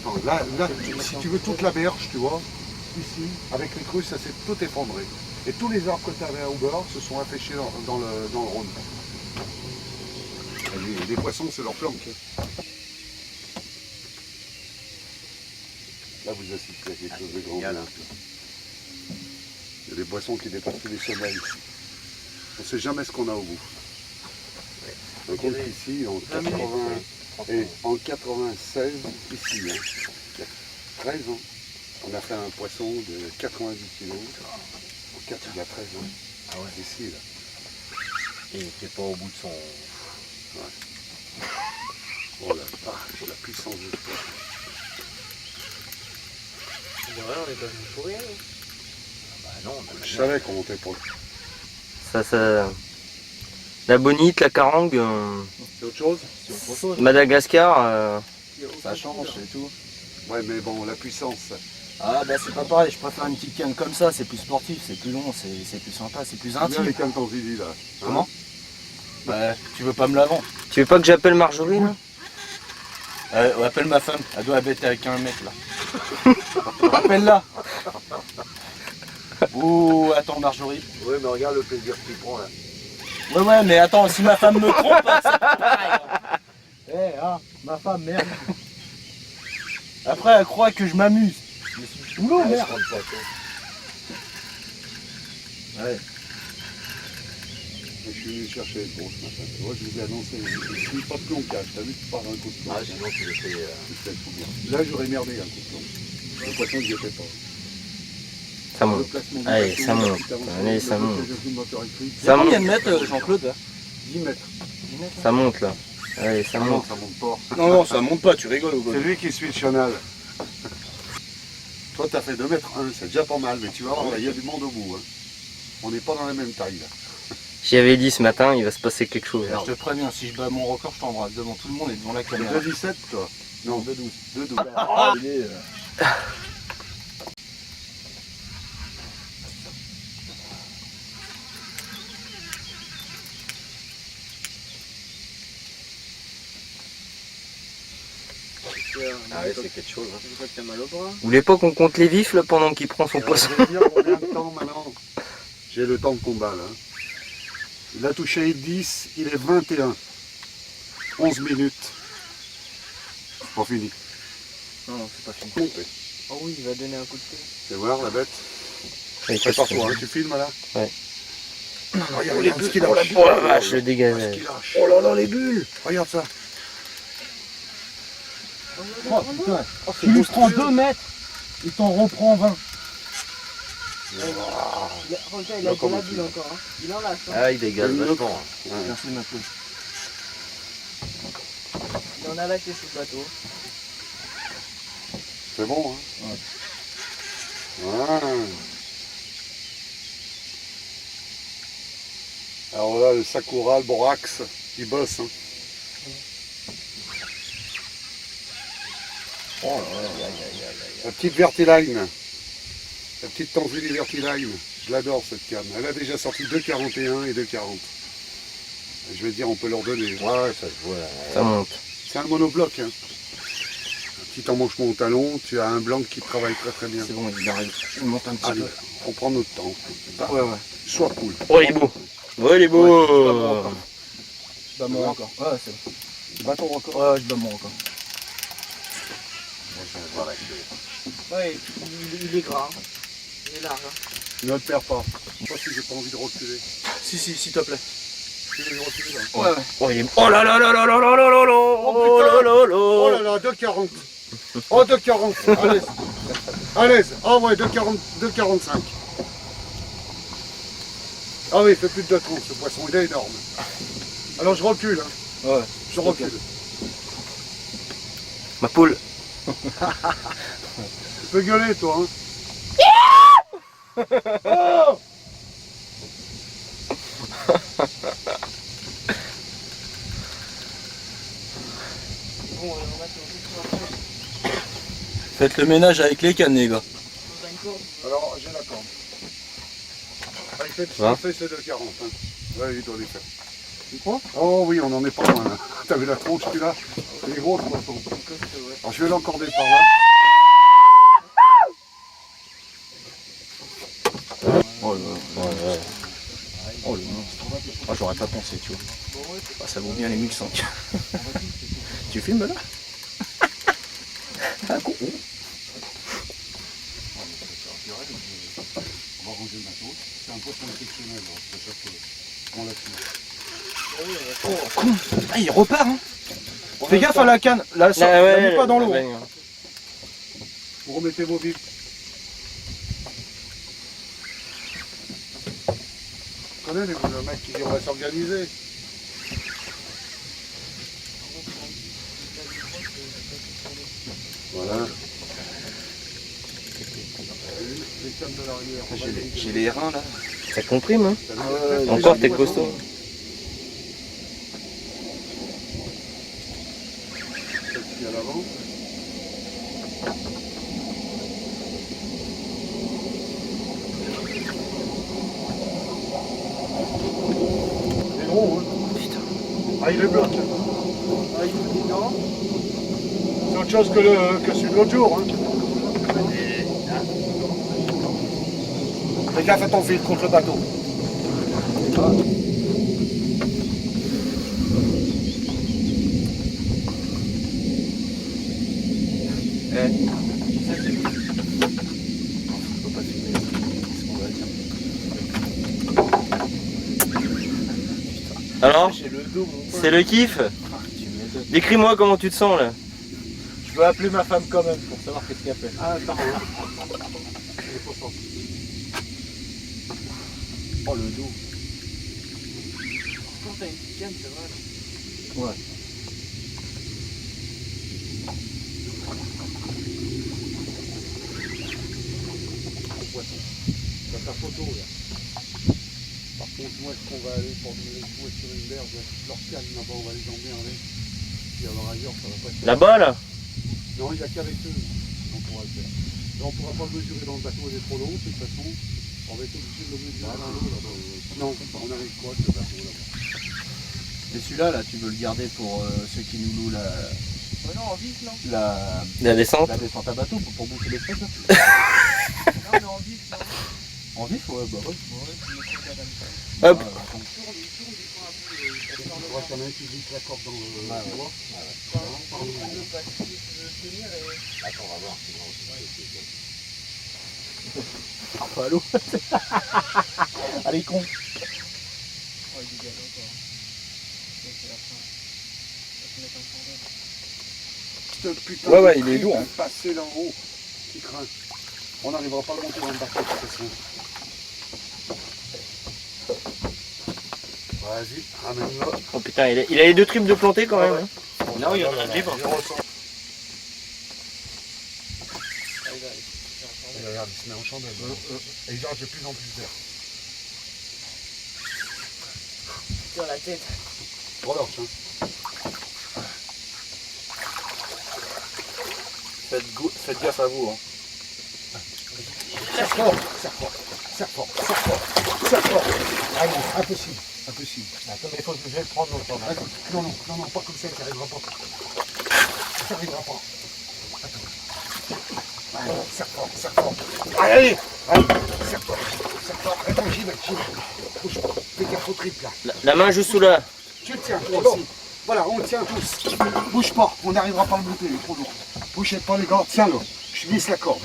Non, là, si tu veux toute la berge, tu vois, ici, avec les crues, ça s'est tout effondré. Et tous les arbres que tu avais au bord se sont affichés dans le Rhône. Et les poissons, c'est leur planque. Là, vous assistez à quelque chose de grand. Il y a des poissons qui dépassent tous les sommets ici. On ne sait jamais ce qu'on a au bout. Donc ici, en 80 et en 96, ici, hein, il y a 13 ans, on a fait un poisson de 90 kg. Il y a 13 ans. Ah ouais. Ici, là. Il n'était pas au bout de son... Oh la vache, la puissance de ce poisson. Ouais, on est pas venu pour rien. Bah non, Je savais qu'on montait pour le... Ça. La bonite, la carangue, C'est autre chose? c'est autre chose. Madagascar. Ça change, c'est tout. Ouais, mais bon, la puissance. Ah bah c'est pas pareil, je préfère une petite canne comme ça, c'est plus sportif, c'est plus long, c'est plus sympa, c'est plus Bien intime. les cannes qu'on dit là. Hein? Comment? Bah tu veux pas me la vendre? Tu veux pas que j'appelle Marjorie là? Appelle ma femme, elle doit habiter avec un mec là. Appelle-la. Oh, attends Marjorie. Ouais, mais regarde le plaisir que tu prends là. Ouais, mais attends, si ma femme me trompe, hein, c'est pas pareil. Ma femme, merde. Après, elle croit que je m'amuse. Je suis sous l'eau, merde. Ouais. Et je suis venu chercher le gros ce matin. Tu vois, je vous ai annoncé ici, pas de plomb-cache. T'as vu, tu pars un coup de plomb. Ah, sinon tu le fais. Tu fais tout bien. Là, j'aurais merdé un coup de plomb. Le poisson, je n'y étais pas. Ça Le monte. placement du Allez, bateau, ça monte. petit avancement, Allez, le ça monte. blocage du moteur électrique. Ça Combien monte. de mètres, Jean-Claude là 10 mètres. Ça monte là. Allez, ça monte. Ça monte pas. Non, ça monte pas, tu rigoles ou quoi? C'est lui qui suit le chenal. Toi, t'as fait 2 mètres 1, c'est déjà pas mal, mais tu vas voir, là, il y a du monde au bout. Hein. On n'est pas dans la même taille là. J'y avais dit ce matin, il va se passer quelque chose. Je te préviens, si je bats mon record, je t'embrasse devant tout le monde et devant la C'est caméra. 2,17 toi? Non, 2,12. 2,12. Ah ouais, c'est quelque chose. Je vois que t'as mal au bras. Vous voulez pas qu'on compte les vifs là pendant qu'il prend son poisson? Je vais dire combien de temps maintenant. J'ai le temps de combat là. Il a touché 10, il est 21. 11 minutes. C'est pas fini. Non, non, c'est pas fini. Monté. Oh oui, il va donner un coup de pied. Tu vas voir la bête. Oui, Prépare-toi, hein, tu filmes là. Ouais. Regarde ce qu'il lâche. Oh la vache, le Ce dégagage. qu'il lâche. Oh là là, les bulles. Regarde ça. Oh putain, tu lui prends 2 mètres, il t'en reprend 20. Regarde, il a Là, de comment la tu bulle vas encore. Hein. Il en lâche. Hein. Ah, il dégage vachement. Ouais. Merci ma poule. Il en a lâché sous le bateau. C'est bon, hein. Ouais. Alors là, le Sakura, le Borax, il bosse. Hein. Oh là là, La petite Vertiline. La petite Tanzuli Vertiline. Je l'adore cette canne. Elle a déjà sorti 2,41 et 2,40. Je vais dire, on peut leur donner. Ouais, ça se voit. Ça monte. C'est un monobloc. Hein. Un petit emmanchement au talon. Tu as un blanc qui travaille très très bien. c'est bon, il arrive. Il monte un petit Allez, peu. on prend notre temps. Ouais, ouais. Sois cool. Oh, il est beau. Ouais, il est beau. Je bats mon record. Ouais, c'est bon. Tu bats ton record. Ouais, je bats mon record. Ouais, il est gras. Hein. Il est large. Hein. Ne te perds pas. Je sais pas si j'ai pas envie de reculer. Si, s'il te plaît. Tu veux reculer là? Ouais, ouais. Oh, il est... Oh là là là là là là là là là. Oh là là là. Oh là là, 2,40. Oh, 2,40. À l'aise. À l'aise. Ah ouais, 2,40, 2,45. Ah oui, il fait plus de 2 troncs ce poisson, il est énorme. Alors je recule, hein. Ouais. Je recule. Ma poule. Tu peux gueuler toi, hein. Oh Bon, on va mettre Faites le ménage avec les cannes, les gars. une corde. Alors j'ai la corde. Ah, il fait, Va. il fait ses 2,40. Hein. Ouais, il doit les faire. Tu crois? Oh oui, on en est pas loin là. T'as vu la tronche qu'il a? Il est gros ce poisson. Alors je vais l'encorder par là. Oh là là. Oh le monstre. Ah, j'aurais pas pensé, tu vois. Ah, ça vaut bien les 1100. Tu filmes là? Ah, con. On va ranger le bateau. C'est un poisson exceptionnel. Hein. C'est ça qu'on l'a fait. Ah, il repart, hein. Fais gaffe à la canne. Là, ça, Ah ouais, la mets pas dans l'eau. ouais. Vous remettez vos billes. Vous connaissez le mec qui dit on va s'organiser. Voilà. Les cannes de l'arrière. J'ai les reins là. Ça comprime, hein. Ouais, Encore, les t'es poissons. costaud. Celle-ci à l'avant. Il est gros, hein. Putain. Ah, il est bloc. Ah, il est dedans. C'est autre chose que celui de l'autre jour. Hein. Fais gaffe à ton fil contre le bateau. Alors, J'ai le dos, mon pote. c'est le kiff. Tu m'étonnes. Décris-moi comment tu te sens là. Je veux appeler ma femme quand même pour savoir qu'est-ce qu'elle fait. Ah, attends. Oh le dos. Quand t'as une petite canne, c'est vrai. Ouais. T'as ta photo là. Par contre, où est-ce qu'on va aller pour nous jouer sur une berge? Leur canne là-bas, on va les emmerder. Puis alors ailleurs, ça va pas être. Là-bas là. Non, il n'y a qu'avec eux qu'on pourra le faire. Là, on ne pourra pas le mesurer dans le bateau, il est trop long, de toute façon. On va être obligé de le mesurer dans l'eau là-bas. Non, on arrive quoi avec le bateau là-bas? Et celui-là, là, tu veux le garder pour ceux qui nous louent la Ouais, non, en vis, non. La descente. La descente à bateau pour boucher les frais. Non, mais en vis, non. En vif, ouais, bah ouais. Hop. Tu vois qu'il y en a un qui glisse la corde dans le bois. Attends, on va voir. Ah, pas à l'eau. Allez, con. Ouais, il dégage encore. C'est la fin. Ça se met en chandelle. Ce putain Ouais, de il est truc lourd, de hein. passer là en haut, qui craint. On n'arrivera pas à le monter dans le bateau de toute façon. Vas-y, ramène-le. Oh putain, il a les 2 tripes de planté quand même. Hein. Non, il y en a un libre. Et regarde, il se met en chandelle. Et il dort de plus en plus d'air. Sur la tête. Relâche, hein. Faites gaffe à vous. Hein. Serre fort, serre fort, serre fort, serre fort, serre fort. Ah non, impossible, impossible. Attends, mais il faut que je vais le prendre longtemps. Attends, non, non, non, non, pas comme ça, ça n'arrivera pas. Ça n'arrivera pas. Attends. Allez, serre fort, serre fort. Allez, allez, serre fort, serre fort. Attends, j'y vais. Bouge pas, fais gaffe au triple là. La main juste sous la. Tu le tiens, toi aussi. Voilà, on le tient tous. Bouge pas, on n'arrivera pas à le monter, il est trop lourd. Bougez pas les gars, tiens-le. Je glisse la corde.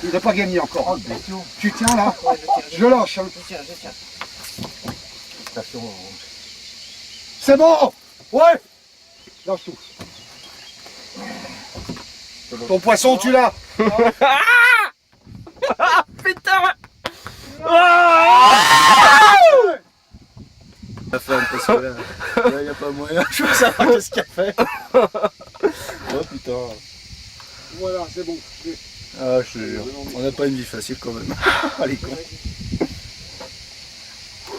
Il n'a pas gagné encore. Tu tiens là. Je le lâche. Hein. Je tiens. Attention. C'est bon. Ouais. Lâche tout. Ton poisson, tu l'as. Putain. La femme, parce que là, il n'y a pas moyen. Je veux savoir qu'est-ce qu'elle fait. Oh putain. Voilà, c'est bon. Ah, je te jure. On n'a pas une vie facile quand même. Allez, con.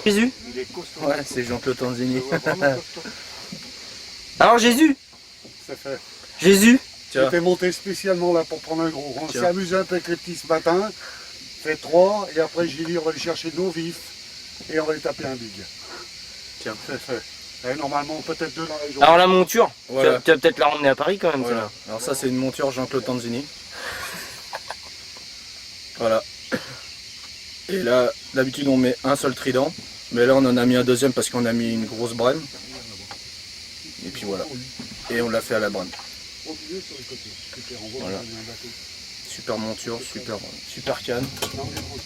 Jésus. Il est costaud. Ouais, c'est Jean-Claude Tanzini. Ouais, vraiment costaud. Alors Jésus. C'est fait. Jésus. Tiens. J'étais monté spécialement là pour prendre un gros. On Tiens. s'est amusé un peu avec les petits ce matin. Fait 3 et après j'ai dit on va aller chercher de nos vifs et on va aller taper un big. Tiens. C'est fait. Et normalement peut-être 2 dans les jours. Alors la monture. Voilà. Tu vas peut-être la ramener à Paris quand même. Voilà. Celle-là. Alors ça, c'est une monture Jean-Claude Tanzini. Voilà. Et là, d'habitude, on met un seul trident. Mais là, on en a mis un deuxième parce qu'on a mis une grosse brème. Et puis voilà. Et on l'a fait à la brème. Au milieu sur les côtés. Super, on voit Voilà. qu'il y a un bateau. Super monture, super canne. Non, mais bon,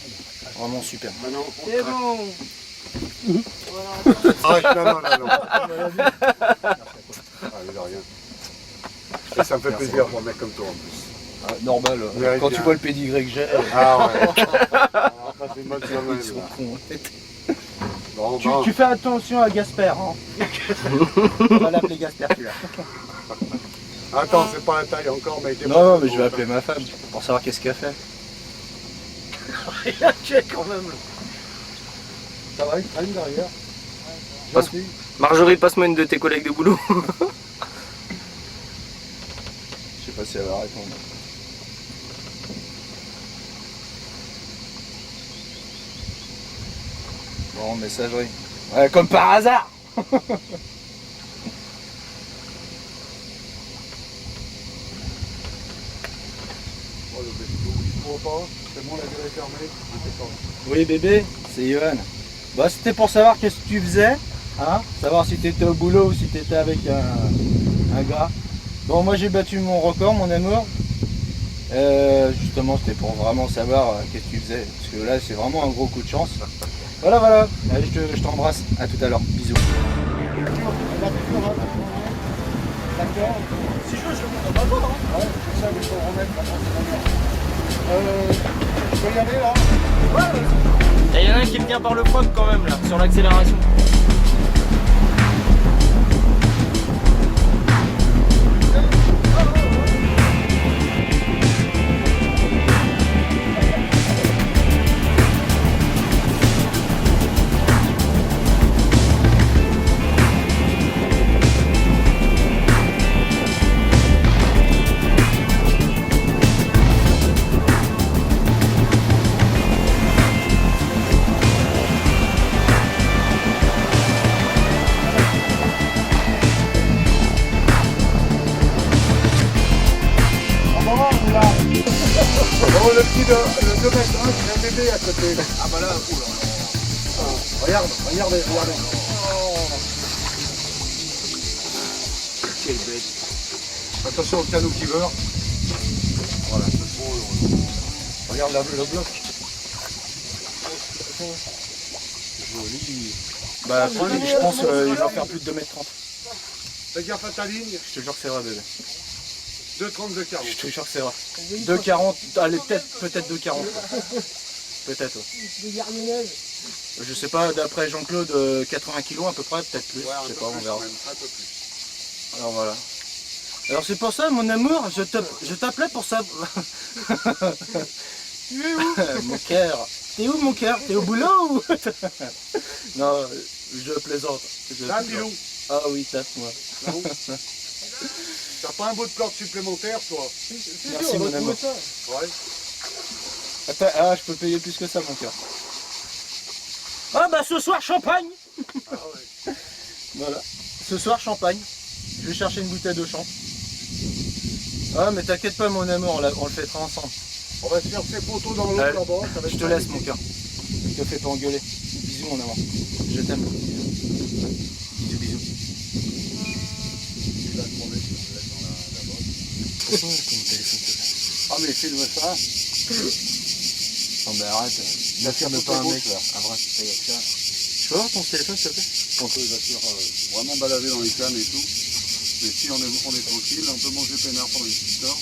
Vraiment super. maintenant, on C'est craque. bon. Ah, non. Ah, il a rien. Et ça me fait plaisir pour un mec comme toi en plus. Ah, normal. Ouais, Quand bien. tu vois le pédigré que j'ai, Ah ouais. Alors, ça fait une bonne semaine. ils sont là. cons. Bon, bon. Tu fais attention à Gasper. Hein. On va l'appeler Gasper, celui-là. Attends, c'est pas un taille encore, mais il était Non, mais je vais appeler ma femme pour savoir qu'est-ce qu'elle fait. Il a tué quand même. Ça va, il traîne derrière. Passe- Gentil. Marjorie, passe-moi une de tes collègues de boulot. Je sais pas si elle va répondre. Bon, messagerie. Ouais, comme par hasard. Oh, le bête. Il faut pas. C'est bon, la grille est fermée. Impeccable. Oui, bébé, c'est Yohan. Bah, c'était pour savoir qu'est-ce que tu faisais. Hein, savoir si tu étais au boulot ou si tu étais avec un gars. Bon, moi j'ai battu mon record, mon amour. Justement, c'était pour vraiment savoir qu'est-ce que tu faisais. Parce que là, c'est vraiment un gros coup de chance. Voilà, voilà. Allez, je t'embrasse. À tout à l'heure. Bisous. D'accord. Si je veux, je peux pas voir. Hein. Ouais, c'est ça, mais il faut le remettre maintenant. Je peux y aller là. Il y en a un qui me tient par le froc quand même là, sur l'accélération. Oh, le petit de 2 mètres 1, c'est un bébé à côté. Ah bah là, oula. Regarde, regardez, regardez. Quelle bête. Attention au canot qui meurt. Voilà. Regarde le bloc. Joli. Bah, je pense qu'il va faire plus de 2m30. Fais gaffe à ta ligne. Je te jure que c'est vrai, bébé. 2,30 de 40. Je te jure que c'est vrai. 2,40, allez, peut-être 2,40. Peut-être, ouais. Je sais pas, d'après Jean-Claude, 80 kg à peu près, peut-être plus. Je sais pas, on verra. Un peu plus. Alors voilà. Alors c'est pour ça, mon amour, je t'appelais pour ça. Tu es où? Mon cœur. T'es où, mon cœur? T'es au boulot ou? Non, je plaisante. Tape, Pilou. Ah oui, tape-moi. T'as pas un bout de corde supplémentaire, toi? Merci, mon amour. Ouais. Attends, ah, je peux payer plus que ça, mon cœur. Ah bah ce soir, champagne. Ah ouais. Voilà. Ce soir, champagne. Je vais chercher une bouteille de champ. Ah, mais t'inquiète pas, mon amour, on le fêtera ensemble. On va se faire ces photos dans l'eau Allez, là-bas. Ça va je être te laisse, mon cœur. Je te fais pas engueuler. Bisous, mon amour. Je t'aime. Bisous, bisous. Il va te demander si on le laisse dans la boîte. Pourquoi mon téléphone te fait? Ah, mais filme ça. Non, mais arrête. N'affirme pas un mec, là. Un vrai. Tu peux avoir ton téléphone, s'il te plaît? On peut vraiment balader dans les cannes et tout. Mais si on est tranquille, on peut manger peinard pendant une petite heure.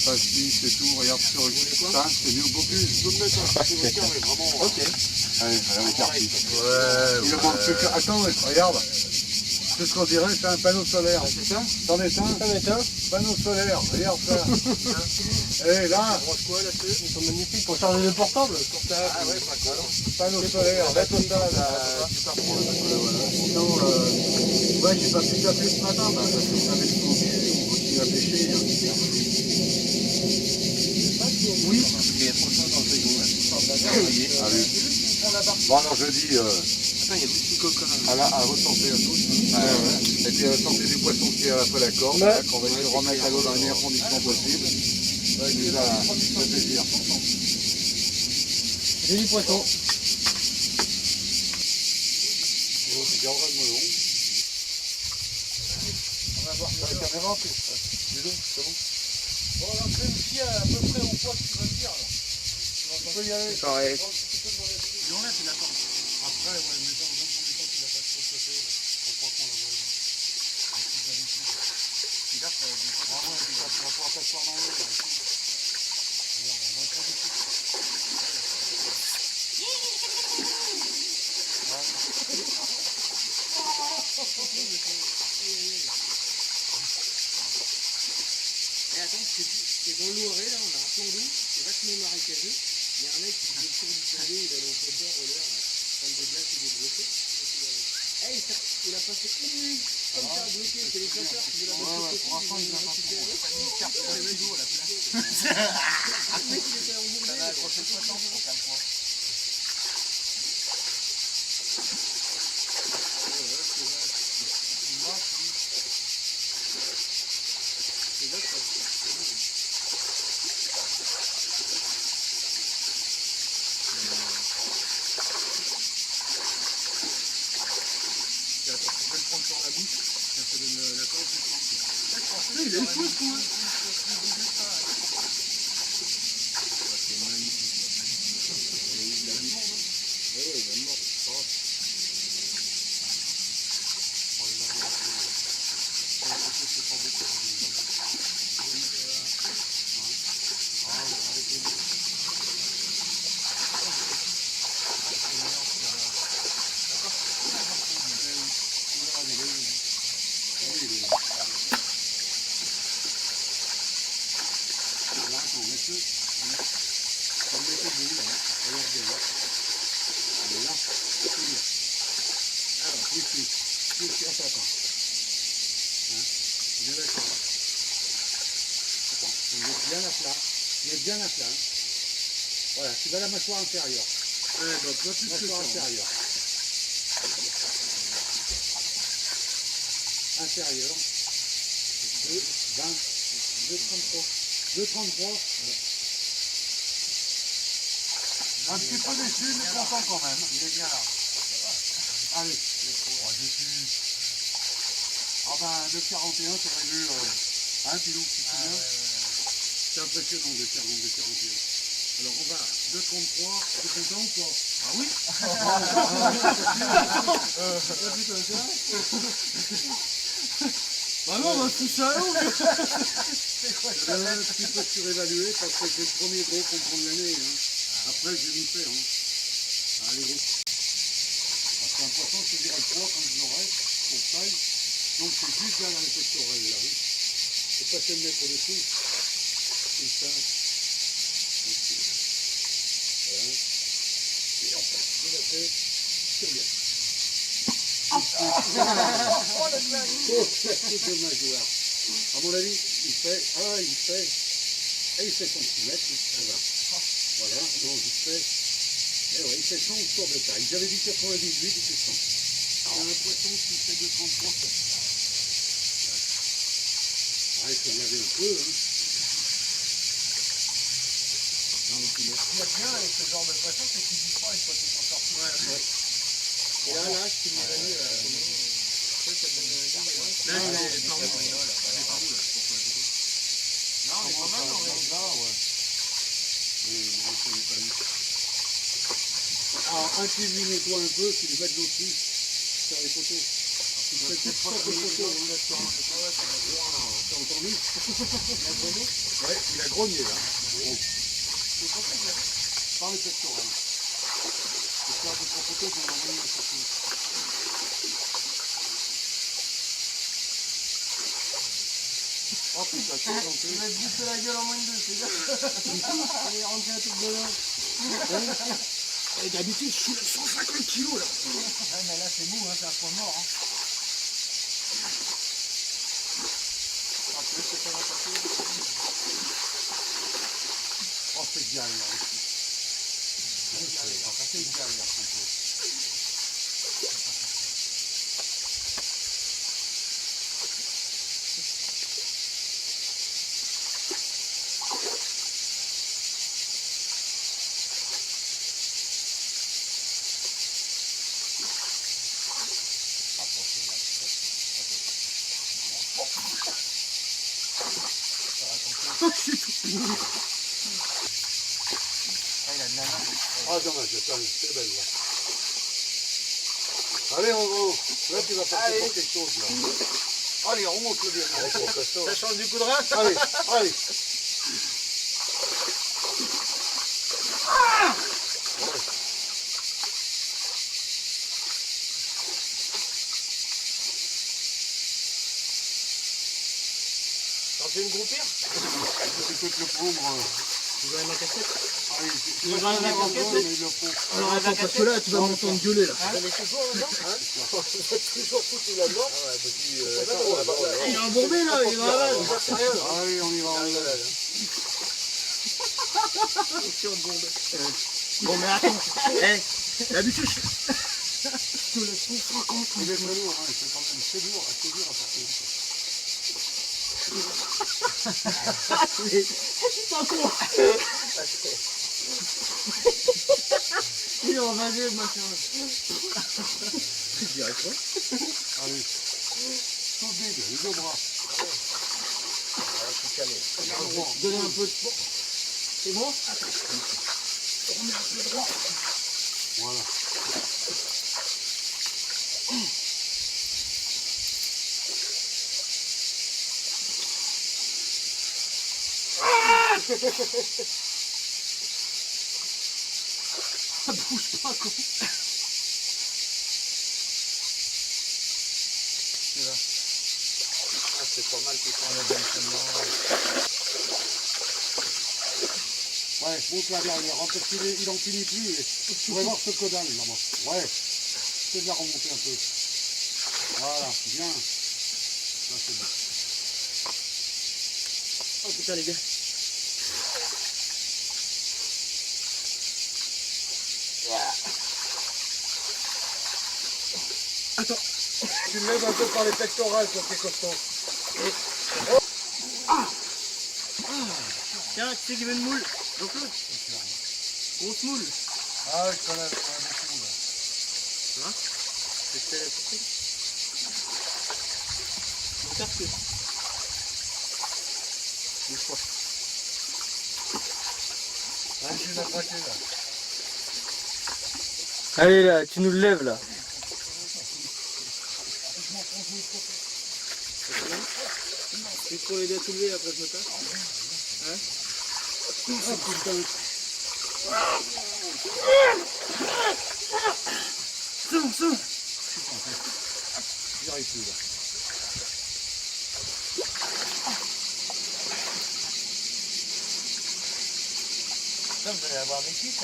Pastis et tout, regarde sur le ça, c'est mieux beaucoup plus. Je peux me mettre un petit mais vraiment. Ok. Allez, on carpi. Ouais. Il ne manque plus que. Attends, regarde. C'est ce qu'on dirait, c'est un panneau solaire. C'est ça? T'en es un? T'en es un? Panneau solaire, regarde ça. Et là, Quoi là-dessus? Ils sont magnifiques pour charger le portable. ah ouais, pas quoi. Panneau solaire, la totale. Sinon, ouais, j'ai pas pu taper ce matin parce qu'on avait le tendu, on continue à pêcher. Oui, il y a trop de choses dans le frigo. Allez. Bon, alors je dis Attends, il y a des petits coquins. à ressortir à tous. Et puis sortez du poisson qui est après la corde, qu'on va essayer de remettre à l'eau dans les meilleures conditions possibles. Ça nous a fait plaisir. J'ai du poisson. C'est bien vrai de melon. On va voir sur la caméra, puis c'est bon. Bon, alors je vais me fier à peu près au poids que tu vas me dire. On peut y aller. Correct. Et on laisse la corde. Après, ouais, mais dans un premier temps, tu n'as pas trop chauffé. On prend qu'on la voit. Puis là, ça va être tu vas pouvoir t'asseoir dans l'eau. Regarde, on va pas du tout. Et attends, c'est dans l'Ouaré, là, on a un plan d'eau, c'est vachement marécageux. Il y a un mec qui fait le tour du plan d'eau, il a au flotteur, au l'air, prendre des glaces et des brochets. Il a passé une nuit comme ça, bloqué, c'est les chasseurs qui veulent la mettre sur côté, ils l'ont récupéré. Le mec, il était en bourg. Il est fou, ce coup. Bien à plat. Voilà, tu vas à la mâchoire inférieure. Ouais, bah, pas plus mâchoire inférieure. Inférieure. 2, 20, 2,33. 2,33. Un petit peu déçu, mais content quand même. Il est bien là. Allez. Oh, déçu. Ah ben, 2,41, t'aurais vu un pilot qui se souvient. C'est impressionnant de 41. Alors on va 2,33, t'es content ou pas? Ah oui. Bah non, on va tout ça là. C'est un petit peu surévalué parce que c'est le premier gros qu'on prend de l'année. Hein. Après, je vais m'y faire. Hein. Allez, gros. Parce qu'un poisson, je te dirais le poids quand je l'aurai, pour taille. Donc c'est juste derrière les pectorales là. Oui. C'est pas se le mettre au-dessus. Comme ça. Voilà. Et on passe de la tête sur bien. C'est de mâchoire. À mon avis, il fait centimètres. Voilà, donc il fait, il fait 100 tours de taille. J'avais dit 98, il fait 100. C'est un poisson qui fait 2,33. Il faut laver un peu. Hein. Ce qu'il y a bien avec ce genre de poisson, c'est qu'il dit pas une fois qu'il s'en sort. Ouais. Et là, ce qui nous a mis, là, il est par où? Non, mais pas mal, Incline-toi un peu, tu le mets de l'eau dessus, sur les photos. Tu fais toutes sortes de photos. T'as entendu? Ouais, il a grogné là. Bon. Par les pectorales. C'est faire des photos qu'on a envoyées à sortir. Oh putain, c'est planté. il va te bouffer la gueule en moins de deux, c'est bien. Allez, rentrez un truc de là. Et d'habitude, je soulève 150 kilos là. Ouais, mais là c'est mou, hein, c'est un point mort. Hein. Oh, c'est bien là aussi. C'est bien là. Ah dommage, c'est belle là. Allez en gros, là tu vas passer pour quelque chose là. Allez, remonte le bien. Ça change du coup de rein. Allez, allez. T'en fais une groupir? Tu peux te le prendre. Tu veux ma cassette? Allez, tu veux vas la te casquette, mais ils le font. Alors attends, parce que là tu vas m'entendre gueuler là. Vous allez toujours là-dedans? Toujours foutu là-dedans? Ah ouais, Il est embourbé là, il va là. Allez, on y va, on y va. Bon mais attends, d'habitude je... Il est très lourd, hein, c'est quand même c'est dur à porter. Putain con. Il est envasé machin. Je dirais quoi? Allez, tout vide, les deux bras. Donnez un peu de... C'est bon? Remets un peu droit. Voilà. Ça bouge pas quoi. C'est pas mal tout ça. Ouais, monte là derrière, parce qu'il en finit plus. Et tu vas voir ce codal là-bas. Ouais, c'est de la remonter un peu. Voilà, bien. Ça c'est bon. Oh putain les gars. Attends. Tu me lèves un peu par les pectorales sur tes costauds. Tiens, tu sais qu'il veut une moule? Donc l'autre. Grosse moule. Ah ouais, je connais beaucoup. C'était la surprise. Le carte. Ah, je suis attraqué là. Allez là, tu nous le lèves là. Juste pour l'aider à soulever, après je me tasse. Hein? J'arrive plus là. Putain, vous allez avoir des kicks.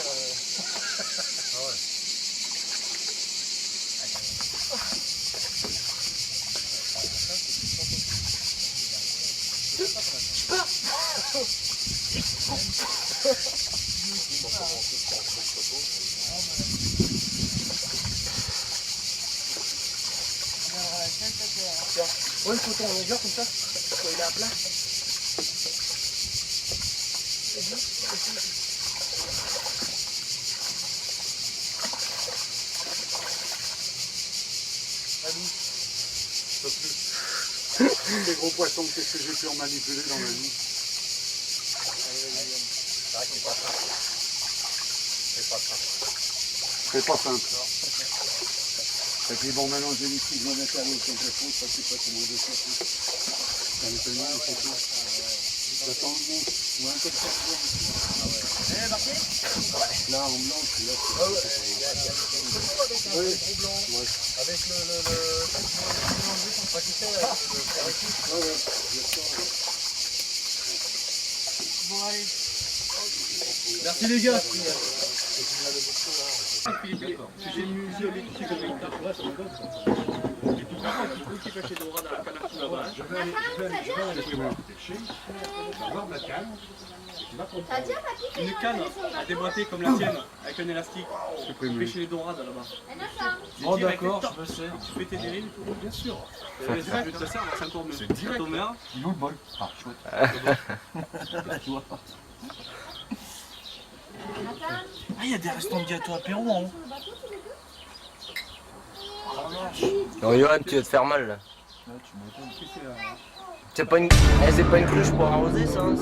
Ouais, une photo en longueur comme ça, quand il est à plat. Les gros poissons, qu'est-ce que j'ai pu en manipuler dans ma vie? C'est pas simple. Et puis bon, maintenant j'ai mis plus de matériaux sur le Japon, ça c'est pas comment de faire. Ça me fait mal, c'est tout. J'attends le monde. Ouais, un peu de carton. Là, en blanc, là, c'est... Oui. Ouais. Avec le Bon, allez. Merci les gars. J'ai une musée électrique avec une tarte. Ouais, c'est bon. Et puis, par contre, il faut qu'il fasse chez Dora dans la canne sous la vache. Une canne à déboîter comme la tienne, avec un élastique. Tu fais chez les dorades là-bas. Bon d'accord, je le sais. Tu fais tes dérives, bien sûr. Je vais te ça, c'est encore mieux. C'est direct. Il est où le bol? Ah, chouette. Tu vois pas. Ah, il y a des restants de gâteaux apéro en haut. Non, Johan, tu vas te faire mal là. Ouais, tu m'étonnes. C'est pas une cruche pour arroser ça hein,